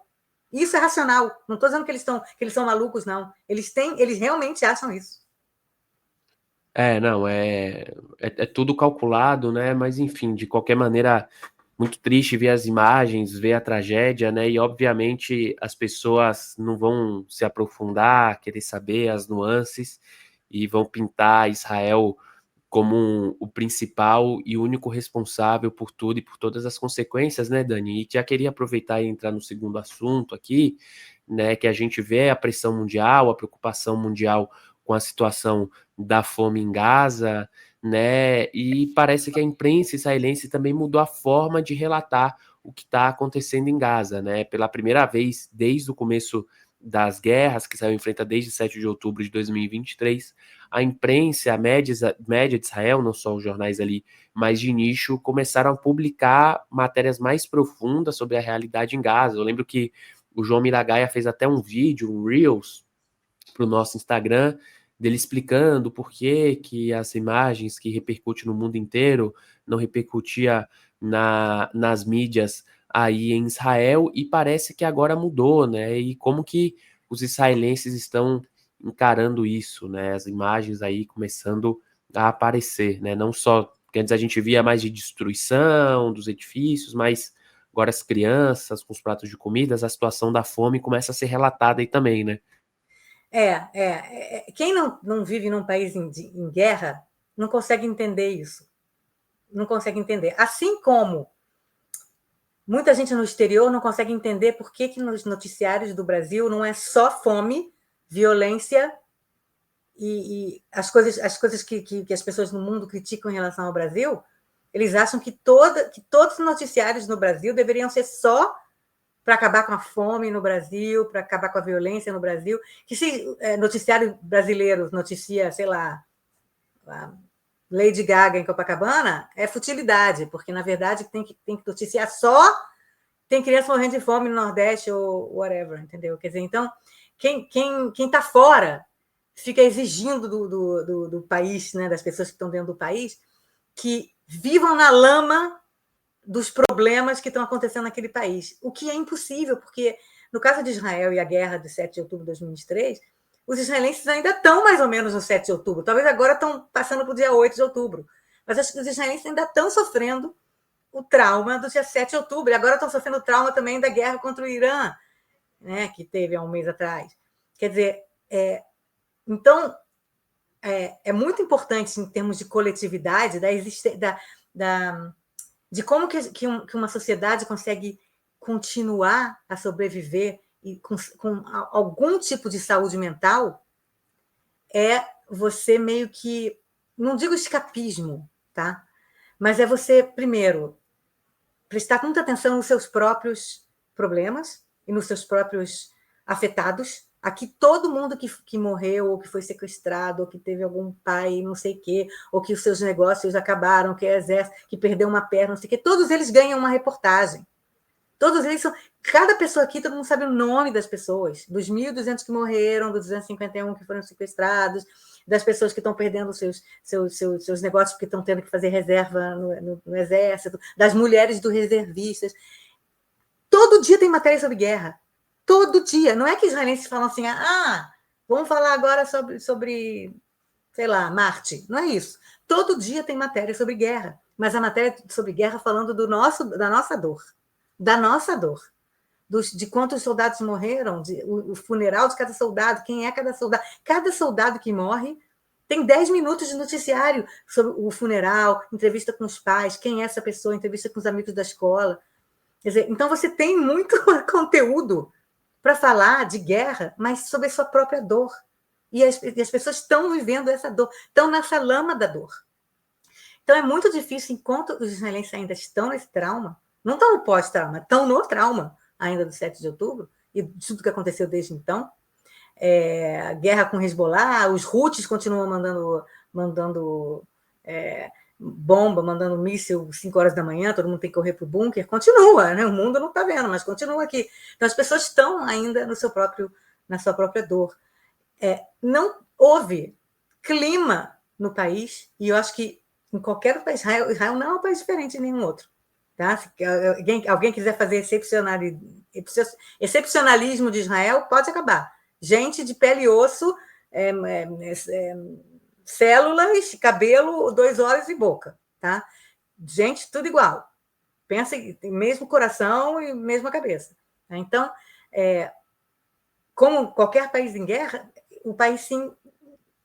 Isso é racional. Não estou dizendo que eles são malucos, não. Eles realmente acham isso. Não, é tudo calculado, né? Mas enfim, de qualquer maneira, muito triste ver as imagens, ver a tragédia, né? E obviamente as pessoas não vão se aprofundar, querer saber as nuances e vão pintar Israel como o principal e único responsável por tudo e por todas as consequências, né, Dani? E já queria aproveitar e entrar no segundo assunto aqui, né, que a gente vê a pressão mundial, a preocupação mundial com a situação da fome em Gaza, né? E parece que a imprensa israelense também mudou a forma de relatar o que está acontecendo em Gaza, né? Pela primeira vez desde o começo das guerras que Israel enfrenta desde 7 de outubro de 2023, a imprensa, a média de Israel, não só os jornais ali mais de nicho, começaram a publicar matérias mais profundas sobre a realidade em Gaza. Eu lembro que o João Miragaia fez até um vídeo, um Reels, para o nosso Instagram, dele explicando por que as imagens que repercutem no mundo inteiro não repercutia nas mídias aí em Israel, e parece que agora mudou, né? E como que os israelenses estão encarando isso, né? As imagens aí começando a aparecer, né? Não só que antes a gente via mais de destruição dos edifícios, mas agora as crianças com os pratos de comidas, a situação da fome começa a ser relatada aí também, né? Quem não vive num país em guerra não consegue entender isso. Não consegue entender. Assim como muita gente no exterior não consegue entender por que nos noticiários do Brasil não é só fome, violência e as coisas que as pessoas no mundo criticam em relação ao Brasil. Eles acham que todos os noticiários no Brasil deveriam ser só para acabar com a fome no Brasil, para acabar com a violência no Brasil. Que se noticiário brasileiro noticia, sei lá, Lady Gaga em Copacabana, é futilidade, porque, na verdade, tem que noticiar só tem criança morrendo de fome no Nordeste ou whatever, entendeu? Quer dizer, então, quem está fora fica exigindo do país, né, das pessoas que estão dentro do país, que vivam na lama dos problemas que estão acontecendo naquele país, o que é impossível, porque no caso de Israel e a guerra de 7 de outubro de 2023, os israelenses ainda estão mais ou menos no 7 de outubro, talvez agora estão passando para o dia 8 de outubro, mas acho que os israelenses ainda estão sofrendo o trauma do dia 7 de outubro, e agora estão sofrendo o trauma também da guerra contra o Irã, né, que teve há um mês atrás. Quer dizer, então, é muito importante em termos de coletividade, de como que uma sociedade consegue continuar a sobreviver e com algum tipo de saúde mental, é você meio que, não digo escapismo, tá? Mas é você, primeiro, prestar muita atenção nos seus próprios problemas e nos seus próprios afetados. Aqui, todo mundo que morreu, ou que foi sequestrado, ou que teve algum pai, não sei o quê, ou que os seus negócios acabaram, que é exército, que perdeu uma perna, não sei o quê, todos eles ganham uma reportagem. Todos eles são. Cada pessoa aqui, todo mundo sabe o nome das pessoas, dos 1.200 que morreram, dos 251 que foram sequestrados, das pessoas que estão perdendo seus negócios porque estão tendo que fazer reserva no exército, das mulheres dos reservistas. Todo dia tem matéria sobre guerra. Todo dia. Não é que os israelenses falam assim, vamos falar agora sobre, sei lá, Marte. Não é isso. Todo dia tem matéria sobre guerra. Mas a matéria sobre guerra falando da nossa dor. Da nossa dor. de quantos soldados morreram, o funeral de cada soldado, quem é cada soldado. Cada soldado que morre tem 10 minutos de noticiário sobre o funeral, entrevista com os pais, quem é essa pessoa, entrevista com os amigos da escola. Quer dizer, então você tem muito conteúdo para falar de guerra, mas sobre a sua própria dor. E as pessoas estão vivendo essa dor, estão nessa lama da dor. Então é muito difícil, enquanto os israelenses ainda estão nesse trauma, não estão no pós-trauma, estão no trauma ainda do 7 de outubro, e de tudo que aconteceu desde então. Guerra com Hezbollah, os Houthis continuam mandando bomba, mandando míssil 5 horas da manhã, todo mundo tem que correr para o bunker, continua, né? O mundo não está vendo, mas continua aqui. Então as pessoas estão ainda na sua própria dor. Não houve clima no país, e eu acho que em qualquer país, Israel não é um país diferente de nenhum outro. Tá? Se alguém quiser fazer excepcionalismo de Israel, pode acabar. Gente de pele e osso, células, cabelo, 2 olhos e boca. Tá? Gente, tudo igual. Pensa, tem mesmo coração e mesma cabeça. Tá? Então, como qualquer país em guerra, o país sim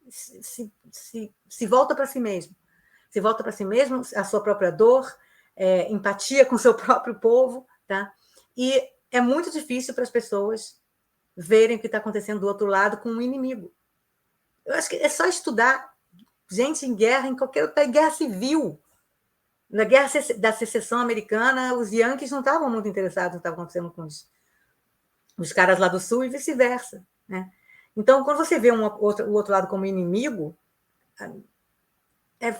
se volta para si mesmo. Se volta para si mesmo, a sua própria dor, empatia com o seu próprio povo. Tá? E é muito difícil para as pessoas verem o que está acontecendo do outro lado com um inimigo. Eu acho que é só estudar gente em guerra, em qualquer outra guerra civil. Na guerra da secessão americana, os Yankees não estavam muito interessados no que estava acontecendo com os caras lá do sul e vice-versa. Né? Então, quando você vê o outro lado como inimigo,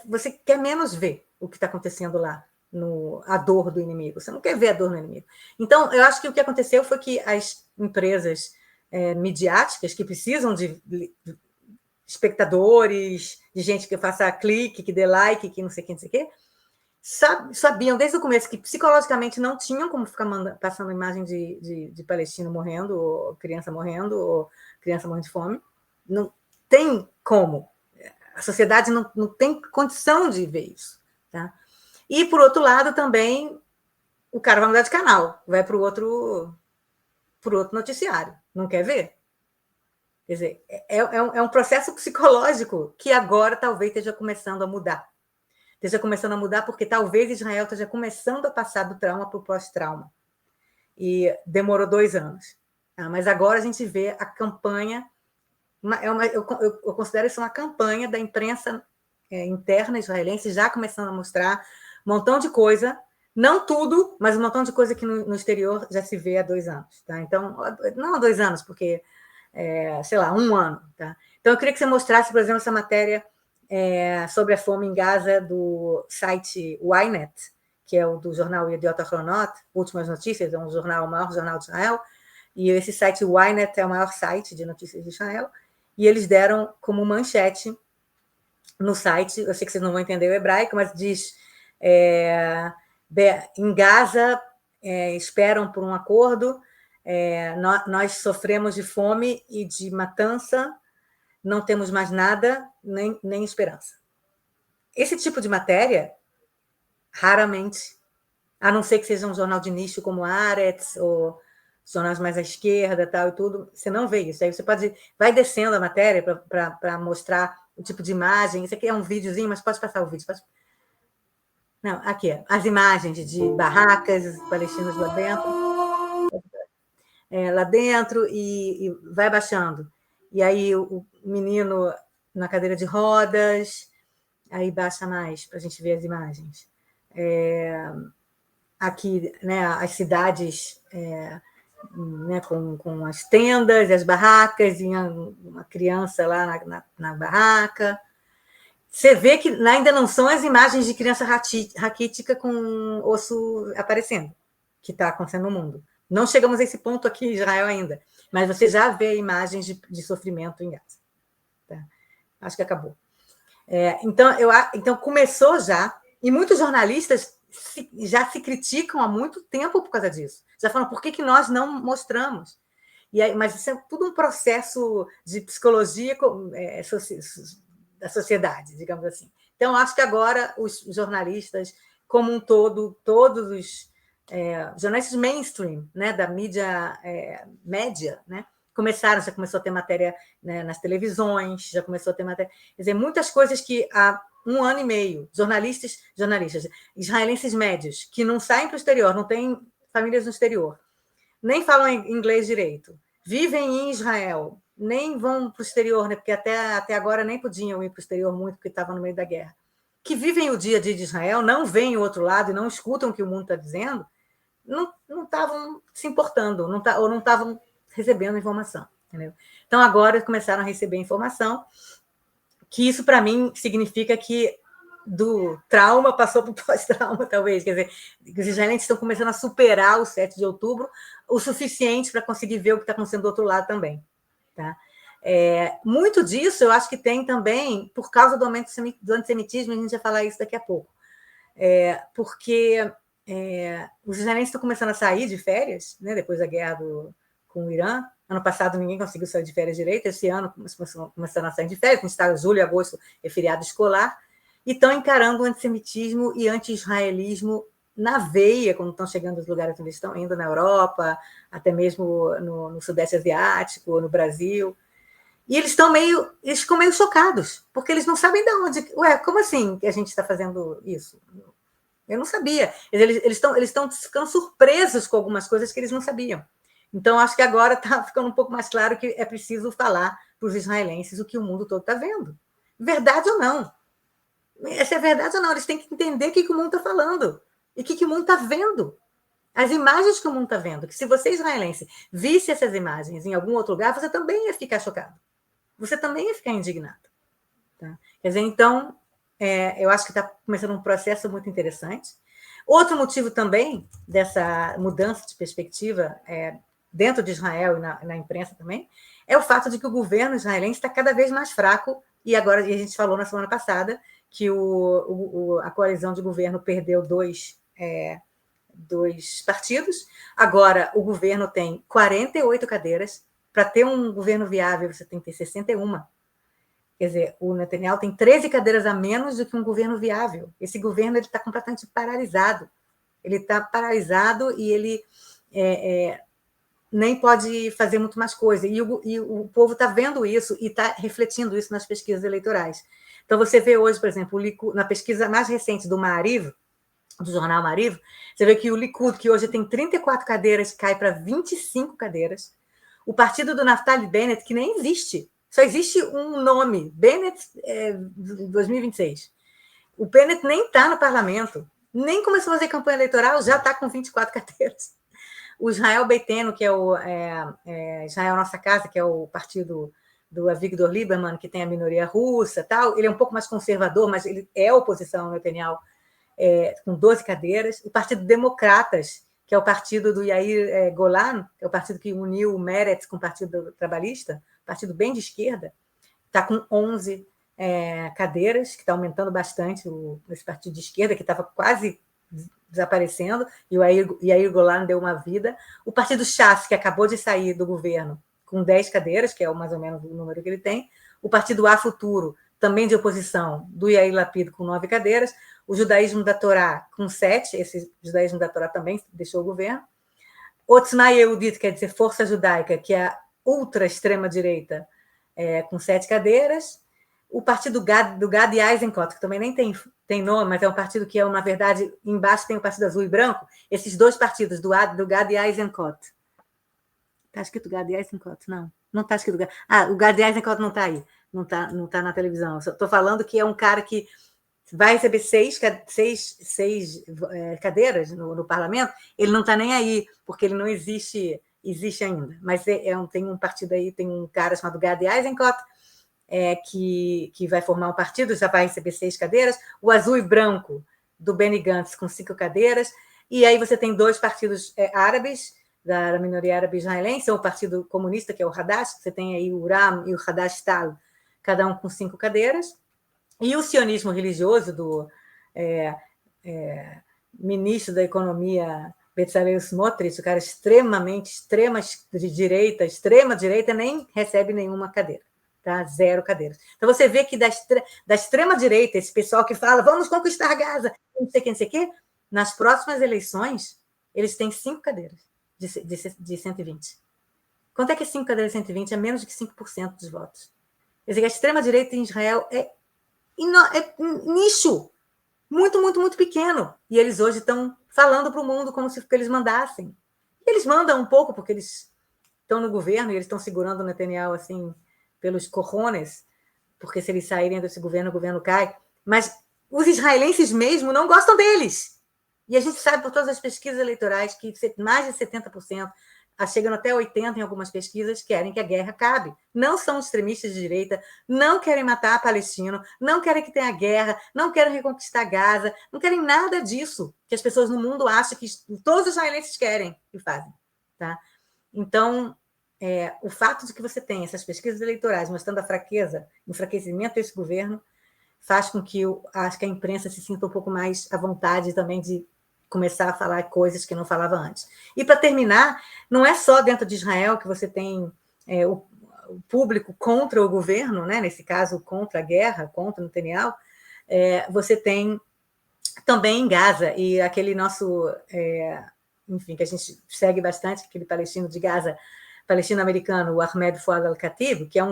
você quer menos ver o que está acontecendo lá, a dor do inimigo. Você não quer ver a dor do inimigo. Então, eu acho que o que aconteceu foi que as empresas midiáticas, que precisam de espectadores, de gente que faça clique, que dê like, que não sei o que, não sei o que, sabiam desde o começo que psicologicamente não tinham como ficar passando imagem de palestino morrendo, ou criança morrendo de fome. Não tem como. A sociedade não tem condição de ver isso. Tá? E, por outro lado, também, o cara vai mudar de canal, vai para o outro noticiário. Não quer ver? Quer dizer, é um processo psicológico que agora talvez esteja começando a mudar. Esteja começando a mudar porque talvez Israel esteja começando a passar do trauma para o pós-trauma. E demorou 2 anos. Mas agora a gente vê a campanha... eu considero isso uma campanha da imprensa interna israelense já começando a mostrar um montão de coisa, não tudo, mas um montão de coisa que no exterior já se vê há 2 anos. Tá? Então, não há 2 anos, porque, sei lá, 1 ano. Tá? Então, eu queria que você mostrasse, por exemplo, essa matéria sobre a fome em Gaza do site Ynet, que é o do jornal Yediot Ahronot, Últimas Notícias, é o maior jornal de Israel, e esse site Ynet é o maior site de notícias de Israel, e eles deram como manchete no site, eu sei que vocês não vão entender o hebraico, mas diz, em Gaza esperam por um acordo, nós sofremos de fome e de matança, não temos mais nada, nem esperança. Esse tipo de matéria, raramente, a não ser que seja um jornal de nicho como Haaretz, ou jornais mais à esquerda, tal e tudo, você não vê isso. Aí você vai descendo a matéria para mostrar o tipo de imagem. Isso aqui é um videozinho, mas pode passar o vídeo. Não, aqui, as imagens de barracas palestinas lá dentro, e vai baixando. E aí o menino na cadeira de rodas, aí baixa mais para a gente ver as imagens. Aqui, né, as cidades né, com as tendas e as barracas, e uma criança lá na barraca. Você vê que ainda não são as imagens de criança raquítica com osso aparecendo, que está acontecendo no mundo. Não chegamos a esse ponto aqui em Israel ainda, mas você já vê imagens de sofrimento em Gaza. Tá? Acho que acabou. Então, começou já, e muitos jornalistas já se criticam há muito tempo por causa disso. Já falam, por que nós não mostramos? Mas isso é tudo um processo de psicologia da sociedade, digamos assim. Então, acho que agora os jornalistas, como um todo, todos jornalistas mainstream, né, da mídia média, né, já começou a ter matéria, né, nas televisões, já começou a ter matéria. Quer dizer, muitas coisas que há 1 ano e meio, jornalistas israelenses médios, que não saem para o exterior, não têm famílias no exterior, nem falam inglês direito, vivem em Israel, nem vão para o exterior, né, porque até agora nem podiam ir para o exterior muito, porque estavam no meio da guerra, que vivem o dia a dia de Israel, não veem o outro lado e não escutam o que o mundo está dizendo, não estavam se importando, ou não estavam recebendo informação. Entendeu? Então, agora começaram a receber informação, que isso, para mim, significa que do trauma passou para o pós-trauma, talvez. Quer dizer, os israelenses estão começando a superar o 7 de outubro o suficiente para conseguir ver o que está acontecendo do outro lado também. Tá? Muito disso eu acho que tem também por causa do aumento do antissemitismo, a gente vai falar isso daqui a pouco. Porque os israelenses estão começando a sair de férias, né, depois da guerra com o Irã. Ano passado ninguém conseguiu sair de férias direito, esse ano começaram a sair de férias, está julho e agosto é feriado escolar, e estão encarando o antissemitismo e anti-israelismo na veia, quando estão chegando nos lugares onde eles estão indo, na Europa, até mesmo no Sudeste Asiático, no Brasil. E eles ficam meio chocados, porque eles não sabem de onde. Ué, como assim que a gente está fazendo isso? Eu não sabia. Eles estão ficando surpresos com algumas coisas que eles não sabiam. Então, acho que agora está ficando um pouco mais claro que é preciso falar para os israelenses o que o mundo todo está vendo. Verdade ou não? Se é verdade ou não, eles têm que entender o que o mundo está falando e o que o mundo está vendo. As imagens que o mundo está vendo. Que se você, israelense, visse essas imagens em algum outro lugar, você também ia ficar chocado. Você também ia ficar indignado. Tá? Quer dizer, então, eu acho que está começando um processo muito interessante. Outro motivo também dessa mudança de perspectiva dentro de Israel e na imprensa também é o fato de que o governo israelense está cada vez mais fraco, e agora a gente falou na semana passada que a coalizão de governo perdeu dois partidos. Agora o governo tem 48 cadeiras. Para ter um governo viável, você tem que ter 61. Quer dizer, o Netanyahu tem 13 cadeiras a menos do que um governo viável. Esse governo está completamente paralisado. Ele está paralisado e ele nem pode fazer muito mais coisa. E o povo está vendo isso e está refletindo isso nas pesquisas eleitorais. Então, você vê hoje, por exemplo, na pesquisa mais recente do Maariv, do jornal Maariv, você vê que o Likud, que hoje tem 34 cadeiras, cai para 25 cadeiras. O partido do Naftali Bennett, que nem existe, só existe um nome, Bennett 2026. O Bennett nem está no parlamento, nem começou a fazer campanha eleitoral, já está com 24 cadeiras. O Israel Beiteno, que é o Israel Nossa Casa, que é o partido do Avigdor Lieberman, que tem a minoria russa, tal, ele é um pouco mais conservador, mas ele é oposição ao Netanyahu, com 12 cadeiras. O Partido Democratas, que é o partido do Yair Golan, que é o partido que uniu o Meretz com o Partido Trabalhista, partido bem de esquerda, está com 11 cadeiras, que está aumentando bastante esse partido de esquerda, que estava quase desaparecendo, e o Yair Golan deu uma vida. O partido Shas, que acabou de sair do governo, com 10 cadeiras, que é mais ou menos o número que ele tem. O partido A Futuro, também de oposição, do Yair Lapid, com 9 cadeiras. O Judaísmo da Torá, com 7. Esse Judaísmo da Torá também deixou o governo. Otzma Yehudit, quer dizer, Força Judaica, que é a ultra-extrema-direita, com 7 cadeiras. O partido do Gadi Eisenkot, que também nem tem nome, mas é um partido que na verdade, embaixo tem o Partido Azul e Branco. Esses dois partidos, do Gadi Eisenkot. Está escrito Gadi Eisenkot? Não está escrito. O Gadi Eisenkot não está aí. Não tá na televisão. Estou falando que é um cara que vai receber 6 cadeiras no parlamento. Ele não está nem aí, porque ele não existe ainda. Mas tem um partido aí, tem um cara chamado Gadi Eisenkot, que vai formar um partido, já vai receber 6 cadeiras. O Azul e Branco, do Benny Gantz, com 5 cadeiras. E aí você tem 2 partidos árabes, da minoria árabe israelense, o Partido Comunista, que é o Hadash, você tem aí o Uram e o Hadash-Tal, cada um com 5 cadeiras. E o sionismo religioso do ministro da Economia, Bezalel Smotrich, o cara extrema direita, nem recebe nenhuma cadeira. Tá? 0 cadeiras. Então, você vê que da extrema-direita, esse pessoal que fala, vamos conquistar Gaza, não sei o que, nas próximas eleições, eles têm 5 cadeiras de 120. Quanto é que 5 cadeiras de 120? É menos de 5% dos votos. Quer dizer, a extrema-direita em Israel é nicho, muito, muito, muito pequeno. E eles hoje estão falando para o mundo como se eles mandassem. E eles mandam um pouco, porque eles estão no governo e eles estão segurando o Netanyahu assim, pelos cojones, porque se eles saírem desse governo, o governo cai. Mas os israelenses mesmo não gostam deles. E a gente sabe por todas as pesquisas eleitorais que mais de 70%, chegando até 80% em algumas pesquisas, querem que a guerra acabe. Não são extremistas de direita, não querem matar palestino, não querem que tenha guerra, não querem reconquistar Gaza, não querem nada disso que as pessoas no mundo acham que todos os israelenses querem e fazem. Tá? Então, o fato de que você tem essas pesquisas eleitorais mostrando a fraqueza, o enfraquecimento desse governo, faz com que acho que a imprensa se sinta um pouco mais à vontade também de começar a falar coisas que não falava antes. E, para terminar, não é só dentro de Israel que você tem o público contra o governo, né? Nesse caso, contra a guerra, contra o Netanyahu, você tem também em Gaza, e aquele nosso, enfim, que a gente segue bastante, aquele palestino de Gaza, palestino-americano, o Ahmed Fouad Al-Khatib, que é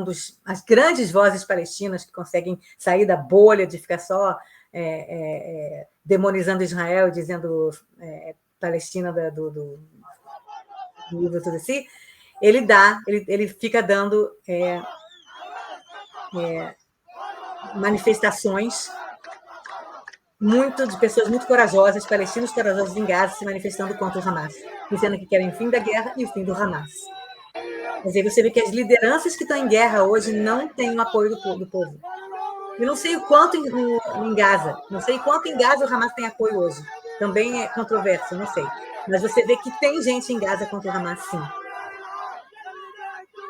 as grandes vozes palestinas que conseguem sair da bolha de ficar só demonizando Israel, dizendo Palestina do livro tudo assim, ele fica dando manifestações de pessoas muito corajosas, palestinos corajosos em Gaza, se manifestando contra o Hamas, dizendo que querem o fim da guerra e o fim do Hamas. Mas aí você vê que as lideranças que estão em guerra hoje não têm o apoio do povo. Eu não sei o quanto em Gaza, não sei quanto em Gaza o Hamas tem apoio hoje. Também é controverso, não sei. Mas você vê que tem gente em Gaza contra o Hamas, sim.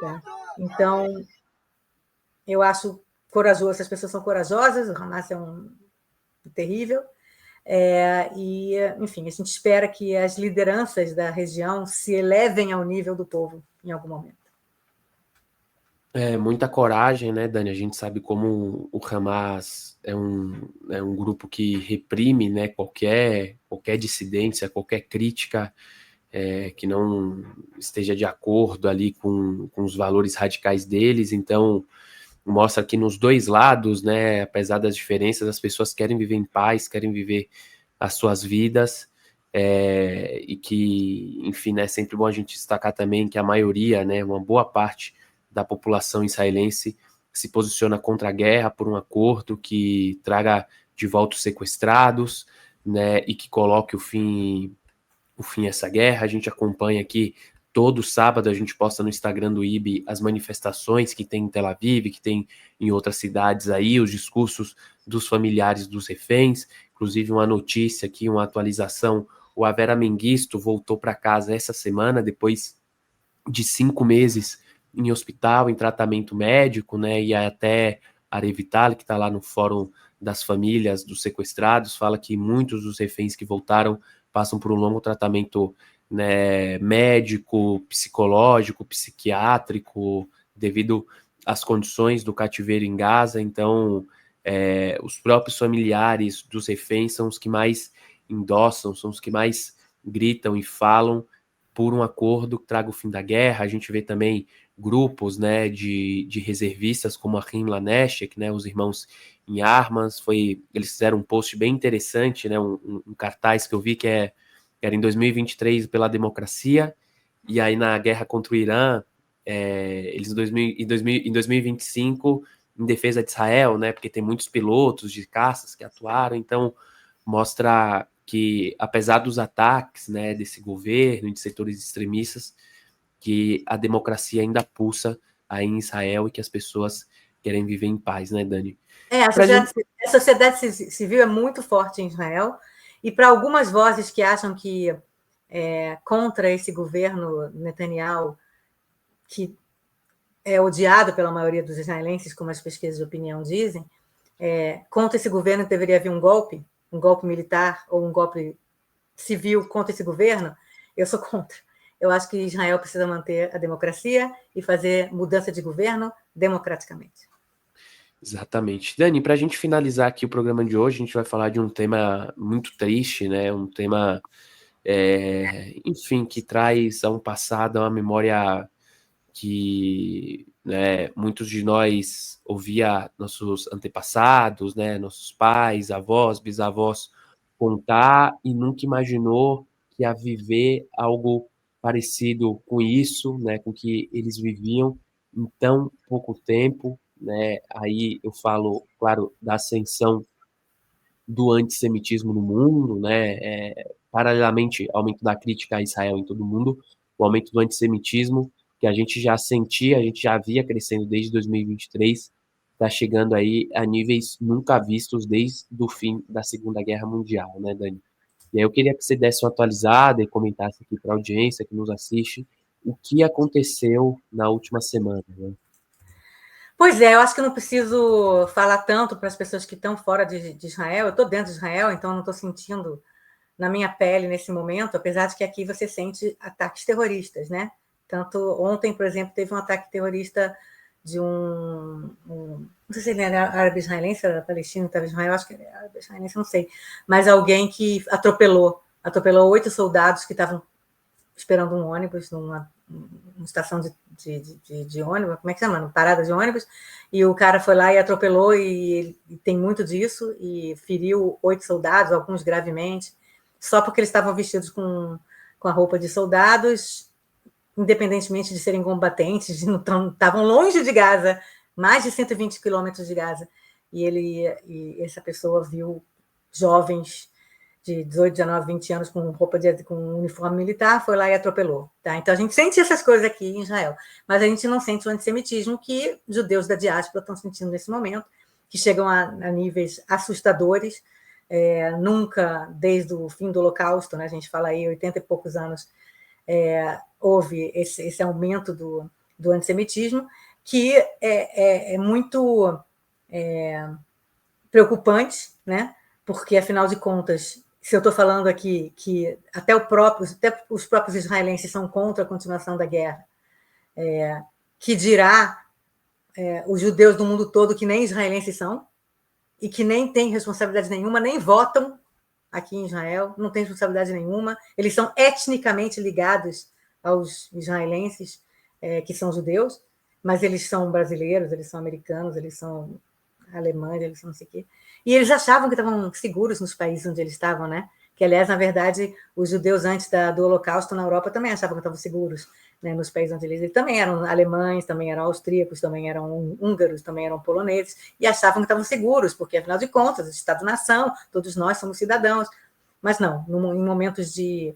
Tá? Então, eu acho corajoso, essas pessoas são corajosas, o Hamas é terrível. E, enfim, a gente espera que as lideranças da região se elevem ao nível do povo em algum momento. Muita coragem, né, Dani? A gente sabe como o Hamas é um grupo que reprime, né, qualquer dissidência, qualquer crítica que não esteja de acordo ali com os valores radicais deles. Então, mostra que nos dois lados, né, apesar das diferenças, as pessoas querem viver em paz, querem viver as suas vidas, e que, enfim, é sempre bom a gente destacar também que a maioria, né, uma boa parte da população israelense se posiciona contra a guerra por um acordo que traga de volta os sequestrados, né, e que coloque o fim a essa guerra. A gente acompanha aqui todo sábado, a gente posta no Instagram do IB as manifestações que tem em Tel Aviv, que tem em outras cidades aí, os discursos dos familiares dos reféns. Inclusive uma notícia aqui, uma atualização, o Avera Mengistu voltou para casa essa semana, depois de 5 meses em hospital, em tratamento médico, né, e até Arev Vitali, que está lá no Fórum das Famílias dos Sequestrados, fala que muitos dos reféns que voltaram passam por um longo tratamento, né, médico, psicológico, psiquiátrico, devido às condições do cativeiro em Gaza. Então, os próprios familiares dos reféns são os que mais endossam, são os que mais gritam e falam por um acordo que traga o fim da guerra. A gente vê também grupos, né, de reservistas como a Rim Laneshek, né, os irmãos em armas. Eles fizeram um post bem interessante, né, um cartaz que eu vi que era em 2023 pela democracia, e aí na guerra contra o Irã, eles em 2025 em defesa de Israel, né, porque tem muitos pilotos de caças que atuaram. Então mostra que, apesar dos ataques, né, desse governo e de setores extremistas, que a democracia ainda pulsa aí em Israel e que as pessoas querem viver em paz, né, Dani? A sociedade civil é muito forte em Israel, e para algumas vozes que acham que contra esse governo Netanyahu, que é odiado pela maioria dos israelenses, como as pesquisas de opinião dizem, contra esse governo deveria haver um golpe militar ou um golpe civil contra esse governo. Eu sou contra. Eu acho que Israel precisa manter a democracia e fazer mudança de governo democraticamente. Exatamente. Dani, para a gente finalizar aqui o programa de hoje, a gente vai falar de um tema muito triste, né? Um tema enfim, que traz a um passado, a uma memória que, né, muitos de nós ouvia nossos antepassados, né, nossos pais, avós, bisavós contar e nunca imaginou que ia viver algo parecido com isso, né, com que eles viviam em tão pouco tempo, né? Aí eu falo, claro, da ascensão do antissemitismo no mundo, né? Paralelamente ao aumento da crítica a Israel em todo o mundo, o aumento do antissemitismo, que a gente já sentia, a gente já via crescendo desde 2023, está chegando aí a níveis nunca vistos desde o fim da Segunda Guerra Mundial, né, Dani? E aí eu queria que você desse uma atualizada e comentasse aqui para a audiência que nos assiste o que aconteceu na última semana, né? Pois é, eu acho que eu não preciso falar tanto para as pessoas que estão fora de Israel. Eu estou dentro de Israel, então eu não estou sentindo na minha pele nesse momento, apesar de que aqui você sente ataques terroristas, né? Tanto ontem, por exemplo, teve um ataque terrorista de não sei se ele era árabe-israelense, era palestino, estava em Israel, acho que era árabe-israelense, não sei, mas alguém que atropelou 8 soldados que estavam esperando um ônibus numa estação de ônibus, como é que chama? Parada de ônibus, e o cara foi lá e atropelou, e tem muito disso, e feriu 8 soldados, alguns gravemente, só porque eles estavam vestidos com a roupa de soldados, independentemente de serem combatentes, não estavam longe de Gaza, mais de 120 quilômetros de Gaza, e essa pessoa viu jovens de 18, 19, 20 anos com roupa com uniforme militar, foi lá e atropelou. Tá? Então a gente sente essas coisas aqui em Israel, mas a gente não sente o antissemitismo que judeus da diáspora estão sentindo nesse momento, que chegam a níveis assustadores. Nunca, desde o fim do Holocausto, né, a gente fala aí 80 e poucos anos, houve esse aumento do antissemitismo, que é muito preocupante, né? Porque, afinal de contas, se eu estou falando aqui que até os próprios israelenses são contra a continuação da guerra, que dirá os judeus do mundo todo que nem israelenses são, e que nem têm responsabilidade nenhuma, nem votam aqui em Israel, não têm responsabilidade nenhuma, eles são etnicamente ligados aos israelenses, que são judeus, mas eles são brasileiros, eles são americanos, eles são alemães, eles são não sei o quê. E eles achavam que estavam seguros nos países onde eles estavam, né? Que, aliás, na verdade, os judeus antes do Holocausto na Europa também achavam que estavam seguros, né, nos países onde eles também eram alemães, também eram austríacos, também eram húngaros, também eram poloneses, e achavam que estavam seguros, porque, afinal de contas, Estado-nação, todos nós somos cidadãos. Mas não, em momentos de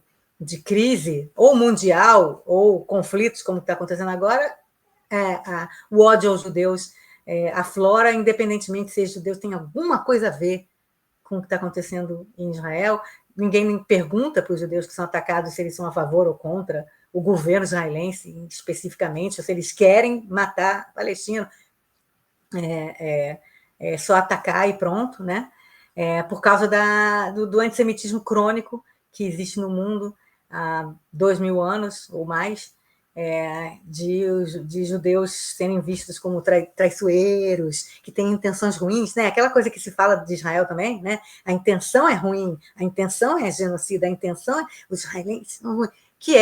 crise, ou mundial, ou conflitos, como está acontecendo agora, o ódio aos judeus aflora, independentemente se os judeus têm alguma coisa a ver com o que está acontecendo em Israel. Ninguém pergunta para os judeus que são atacados se eles são a favor ou contra o governo israelense, especificamente, ou se eles querem matar Palestina. Só atacar e pronto, né? Por causa do antissemitismo crônico que existe no mundo há 2000 anos ou mais, de judeus serem vistos como traiçoeiros, que têm intenções ruins, né? Aquela coisa que se fala de Israel também, né? A intenção é ruim, a intenção é genocida, a intenção é os israelenses são ruins, que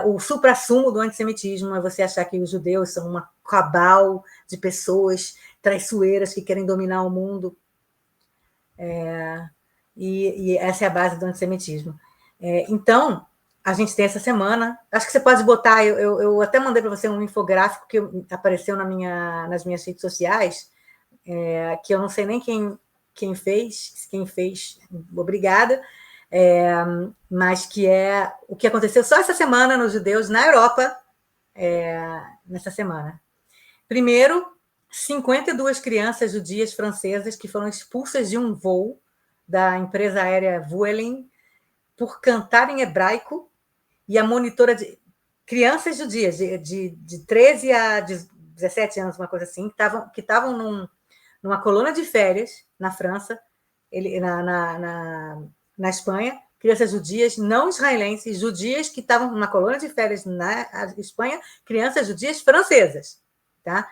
o suprassumo do antissemitismo, é você achar que os judeus são uma cabal de pessoas traiçoeiras que querem dominar o mundo. E essa é a base do antissemitismo. Então, a gente tem essa semana, acho que você pode botar, eu até mandei para você um infográfico que apareceu nas minhas redes sociais, que eu não sei nem quem fez, obrigada, mas que é o que aconteceu só essa semana nos judeus na Europa, nessa semana. Primeiro, 52 crianças judias francesas que foram expulsas de um voo da empresa aérea Vueling por cantar em hebraico, e a monitora de crianças judias de 13 a 17 anos, uma coisa assim, que estavam numa colônia de férias na França, na Espanha, crianças judias não israelenses, judias que estavam numa colônia de férias na Espanha, crianças judias francesas, tá?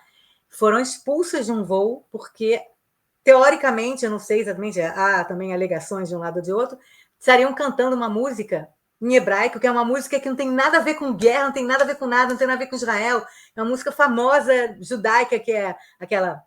Foram expulsas de um voo porque, teoricamente, eu não sei exatamente, há também alegações de um lado ou de outro, estariam cantando uma música em hebraico, que é uma música que não tem nada a ver com guerra, não tem nada a ver com nada, não tem nada a ver com Israel. É uma música famosa judaica, que é aquela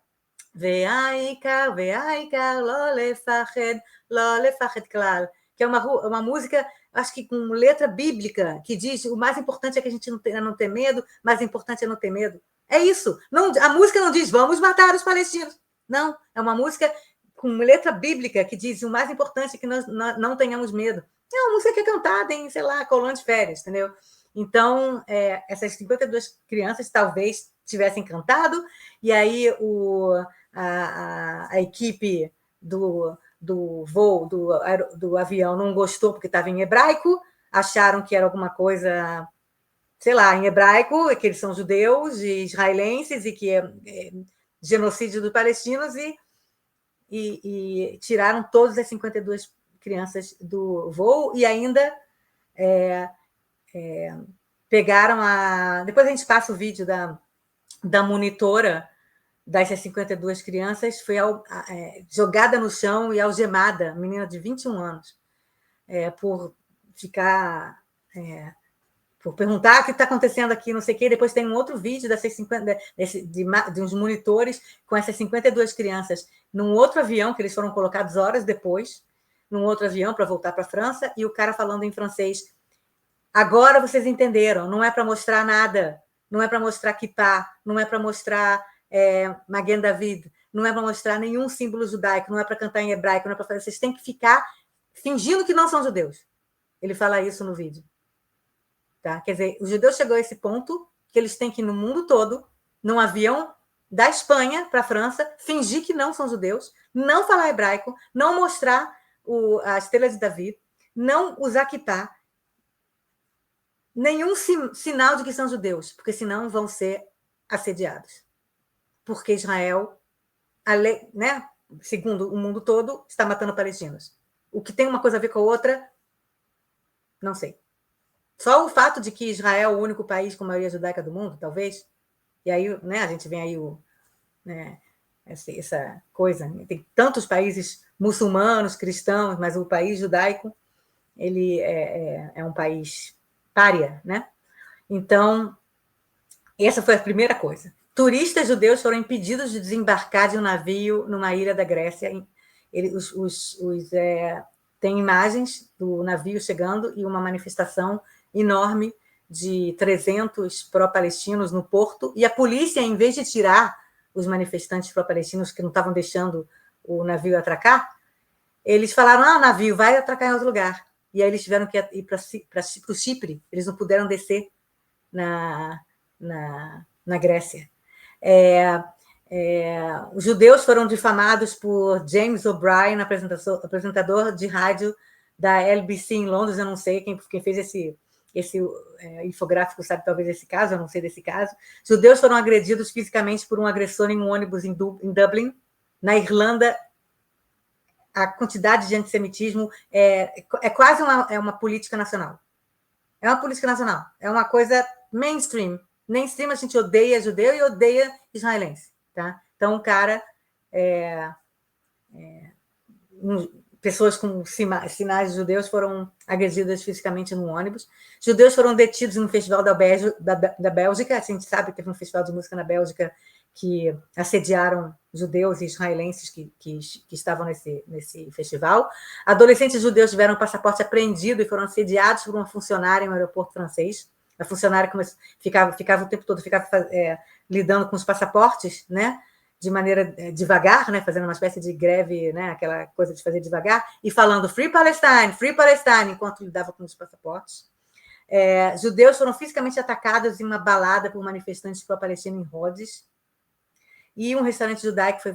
Ve'aikar, ve'aikar, lo lefached klal, que é uma música, acho que com letra bíblica, que diz o mais importante é que a gente não ter medo, mais importante é não ter medo. É isso. Não, a música não diz vamos matar os palestinos. Não, é uma música com letra bíblica que diz o mais importante é que nós não tenhamos medo. É uma música que é cantada em, sei lá, colônia de férias, entendeu? Então, essas 52 crianças talvez tivessem cantado, e aí a equipe do voo, do avião, não gostou porque estava em hebraico, acharam que era alguma coisa, sei lá, em hebraico, que eles são judeus e israelenses, e que é genocídio dos palestinos, e tiraram todas as 52 crianças do voo, e ainda pegaram depois a gente passa o vídeo da monitora dessas 52 crianças, foi jogada no chão e algemada, menina de 21 anos, por ficar... por perguntar o que está acontecendo aqui, não sei o quê. Depois tem um outro vídeo dessas 50, de uns monitores com essas 52 crianças num outro avião, que eles foram colocados horas depois, num outro avião para voltar para a França, e o cara falando em francês: agora vocês entenderam, não é para mostrar nada, não é para mostrar kippah, não é para mostrar Magen David, não é para mostrar nenhum símbolo judaico, não é para cantar em hebraico, não é para fazer, vocês têm que ficar fingindo que não são judeus. Ele fala isso no vídeo. Tá? Quer dizer, os judeus chegou a esse ponto que eles têm que ir no mundo todo, num avião da Espanha para a França, fingir que não são judeus, não falar hebraico, não mostrar a estrela de Davi, não usar kippah, nenhum sinal de que são judeus, porque senão vão ser assediados. Porque Israel, né, segundo o mundo todo, está matando palestinos. O que tem uma coisa a ver com a outra, não sei. Só o fato de que Israel é o único país com maioria judaica do mundo, talvez. E aí, né, a gente vem aí essa coisa. Tem tantos países muçulmanos, cristãos, mas o país judaico ele é um país pária, né? Então, essa foi a primeira coisa. Turistas judeus foram impedidos de desembarcar de um navio numa ilha da Grécia. Tem imagens do navio chegando e uma manifestação enorme de 300 pró-palestinos no porto, e a polícia, em vez de tirar os manifestantes pró-palestinos que não estavam deixando o navio atracar, eles falaram: o navio vai atracar em outro lugar. E aí eles tiveram que ir para o Chipre, eles não puderam descer na Grécia. Os judeus foram difamados por James O'Brien, apresentador de rádio da LBC em Londres. Eu não sei quem fez esse infográfico, sabe talvez esse caso, eu não sei desse caso. Judeus foram agredidos fisicamente por um agressor em um ônibus em Dublin. Na Irlanda, a quantidade de antissemitismo é quase uma política nacional. É uma política nacional, é uma coisa mainstream. Mainstream, a gente odeia judeu e odeia israelense. Tá? Então, o cara... pessoas com sinais de judeus foram agredidas fisicamente no ônibus. Judeus foram detidos no festival da Bélgica. A gente sabe que teve um festival de música na Bélgica que assediaram judeus e israelenses que estavam nesse festival. Adolescentes judeus tiveram o passaporte apreendido e foram assediados por uma funcionária no aeroporto francês. A funcionária ficava o tempo todo lidando com os passaportes, né? De maneira devagar, né, fazendo uma espécie de greve, né, aquela coisa de fazer devagar, e falando Free Palestine, enquanto lidava com os passaportes. Judeus foram fisicamente atacados em uma balada por manifestantes pró-palestinos em Rhodes, e um restaurante judaico foi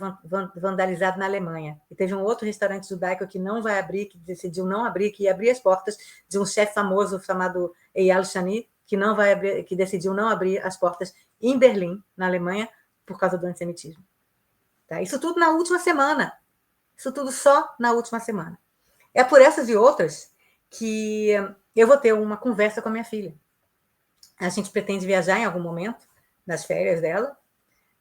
vandalizado na Alemanha. E teve um outro restaurante judaico que não vai abrir, que decidiu não abrir, que ia abrir as portas, de um chefe famoso chamado Eyal Shani, que decidiu não abrir as portas em Berlim, na Alemanha, por causa do antissemitismo. Tá? Isso tudo na última semana. Isso tudo só na última semana. É por essas e outras que eu vou ter uma conversa com a minha filha. A gente pretende viajar em algum momento, nas férias dela,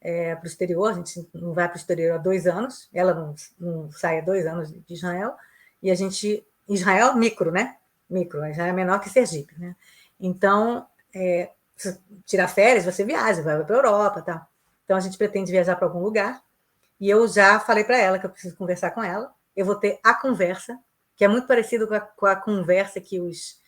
para o exterior. A gente não vai para o exterior há 2 anos. Ela não sai há 2 anos de Israel. E a gente... Israel, micro, né? micro, Israel é menor que Sergipe, né? Então, se tirar férias, você viaja, vai para a Europa, tá? Então a gente pretende viajar para algum lugar e eu já falei para ela que eu preciso conversar com ela. Eu vou ter a conversa, que é muito parecido com a conversa que os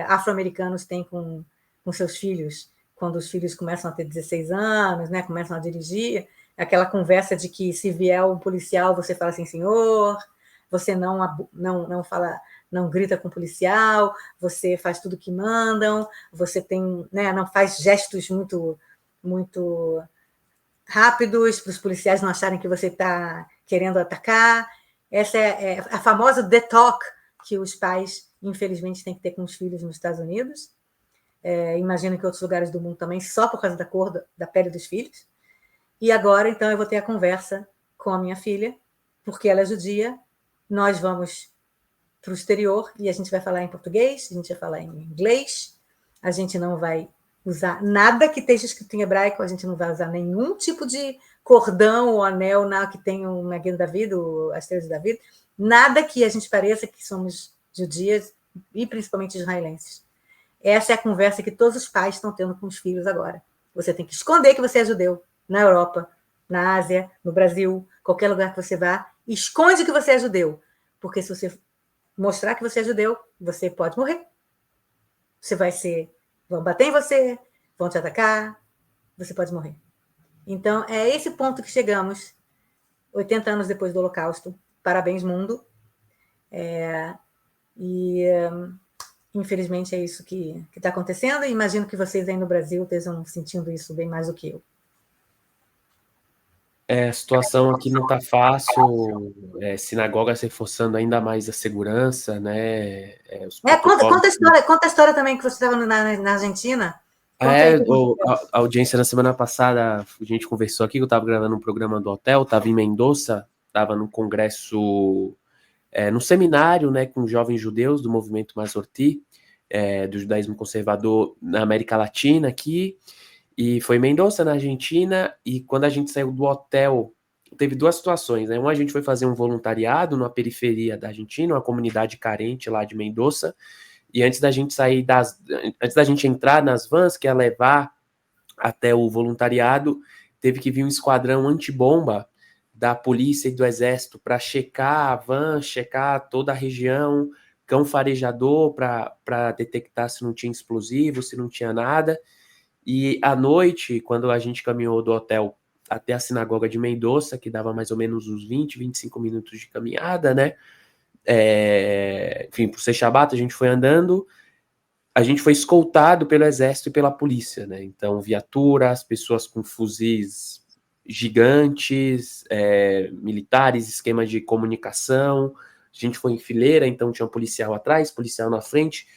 afro-americanos têm com seus filhos, quando os filhos começam a ter 16 anos, né, começam a dirigir, aquela conversa de que se vier um policial, você fala assim, senhor, você não fala, não grita com o policial, você faz tudo que mandam, você tem, né, não faz gestos muito rápidos para os policiais não acharem que você está querendo atacar. Essa é a famosa detox que os pais, infelizmente, têm que ter com os filhos nos Estados Unidos. Imagino que em outros lugares do mundo também, só por causa da cor da pele dos filhos. E agora, então, eu vou ter a conversa com a minha filha, porque ela é judia, nós vamos para o exterior e a gente vai falar em português, a gente vai falar em inglês, a gente não vai usar nada que esteja escrito em hebraico, a gente não vai usar nenhum tipo de cordão ou anel que tem o Maguino da Vida, as Estrelas da Vida, nada que a gente pareça que somos judias e principalmente israelenses. Essa é a conversa que todos os pais estão tendo com os filhos agora. Você tem que esconder que você é judeu na Europa, na Ásia, no Brasil, qualquer lugar que você vá, esconde que você é judeu, porque se você mostrar que você é judeu, você pode morrer. Vão bater em você, vão te atacar, você pode morrer. Então, é esse ponto que chegamos, 80 anos depois do Holocausto. Parabéns, mundo. Infelizmente, é isso que está acontecendo. E imagino que vocês aí no Brasil estejam sentindo isso bem mais do que eu. A situação aqui não está fácil, sinagogas reforçando ainda mais a segurança, né? Conta a história também que você estava na Argentina. A audiência na semana passada, a gente conversou aqui, que eu estava gravando um programa do hotel, estava em Mendoza, estava num congresso, num seminário, né, com jovens judeus do movimento Mazorti, do judaísmo conservador na América Latina aqui, e foi em Mendoza, na Argentina, e quando a gente saiu do hotel, teve duas situações, né? Uma, a gente foi fazer um voluntariado numa periferia da Argentina, uma comunidade carente lá de Mendoza, e antes da gente entrar nas vans, que ia levar até o voluntariado, teve que vir um esquadrão antibomba da polícia e do exército para checar a van, checar toda a região, cão farejador para detectar se não tinha explosivo, se não tinha nada. E à noite, quando a gente caminhou do hotel até a sinagoga de Mendoza, que dava mais ou menos uns 20, 25 minutos de caminhada, né? Enfim, por ser Shabat, a gente foi andando, a gente foi escoltado pelo exército e pela polícia, né? Então, viaturas, pessoas com fuzis gigantes, militares, esquema de comunicação. A gente foi em fileira, então tinha um policial atrás, policial na frente,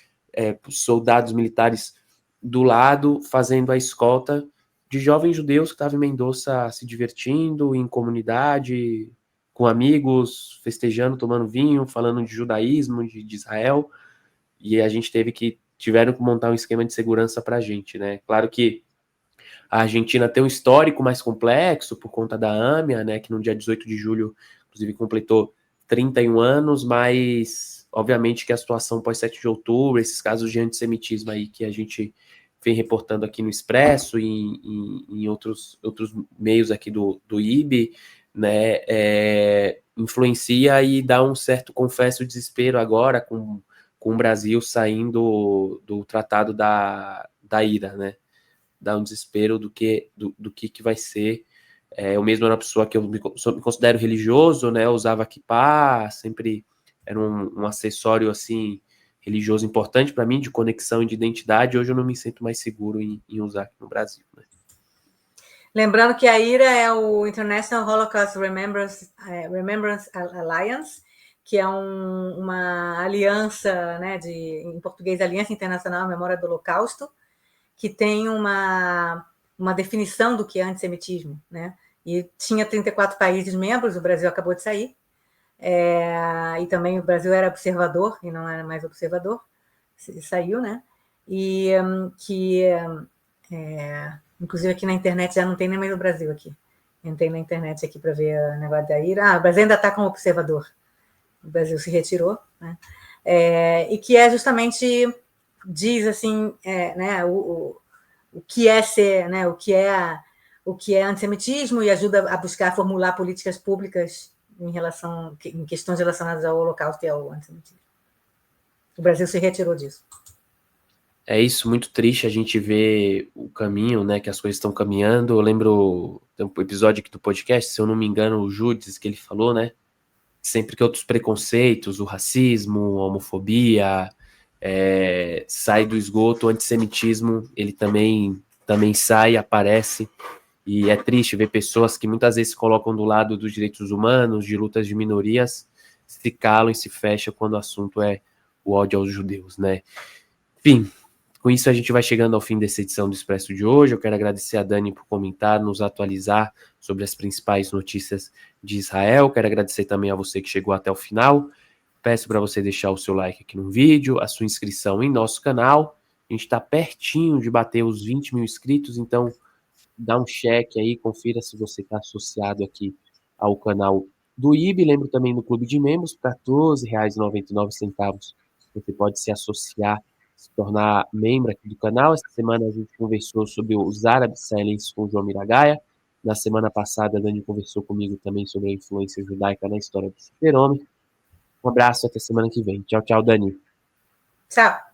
soldados militares do lado, fazendo a escolta de jovens judeus que estavam em Mendoza se divertindo em comunidade, com amigos, festejando, tomando vinho, falando de judaísmo, de Israel, e a gente tiveram que montar um esquema de segurança para a gente, né? Claro que a Argentina tem um histórico mais complexo por conta da AMIA, né, que no dia 18 de julho, inclusive, completou 31 anos, mas obviamente que a situação pós-7 de outubro, esses casos de antissemitismo aí que a gente vem reportando aqui no Expresso e em outros meios aqui do IB, né, influencia e dá um certo, confesso, desespero agora com o Brasil saindo do Tratado da IRA, né? Dá um desespero do que vai ser. Eu mesmo era uma pessoa que eu me considero religioso, né? Eu usava kippah, sempre era um acessório assim religioso importante para mim, de conexão e de identidade. Hoje eu não me sinto mais seguro em usar aqui no Brasil, né? Lembrando que a IRA é o International Holocaust Remembrance Alliance, que é uma aliança, né, em português, Aliança Internacional à Memória do Holocausto, que tem uma definição do que é antissemitismo, né? E tinha 34 países membros, o Brasil acabou de sair, e também o Brasil era observador, e não era mais observador, saiu, né? E inclusive aqui na internet já não tem nem mais o Brasil aqui. Entrei na internet aqui para ver o negócio da IRA. O Brasil ainda está como observador. O Brasil se retirou, né? e que é justamente, diz assim, né, o que é ser, né, o que é antissemitismo, e ajuda a buscar formular políticas públicas em questões relacionadas ao Holocausto e ao antissemitismo. O Brasil se retirou disso. É isso, muito triste a gente ver o caminho, né, que as coisas estão caminhando. Eu lembro tem um episódio aqui do podcast, se eu não me engano, o Judes, que ele falou, né, sempre que outros preconceitos, o racismo, a homofobia, sai do esgoto, o antissemitismo, ele também sai, aparece, e é triste ver pessoas que muitas vezes se colocam do lado dos direitos humanos, de lutas de minorias, se calam e se fecham quando o assunto é o ódio aos judeus, né? Enfim, com isso a gente vai chegando ao fim dessa edição do Expresso de hoje. Eu quero agradecer a Dani por comentar, nos atualizar sobre as principais notícias de Israel. Quero agradecer também a você que chegou até o final. Peço para você deixar o seu like aqui no vídeo, a sua inscrição em nosso canal. A gente está pertinho de bater os 20 mil inscritos, então dá um check aí, confira se você está associado aqui ao canal do IB. Lembro também do Clube de Membros, R$ 14,99. Você pode se associar, se tornar membro aqui do canal. Essa semana a gente conversou sobre os árabes israelenses com o João Miragaia. Na semana passada, a Dani conversou comigo também sobre a influência judaica na história do super-homem. Um abraço, até semana que vem. Tchau, tchau, Dani. Tchau.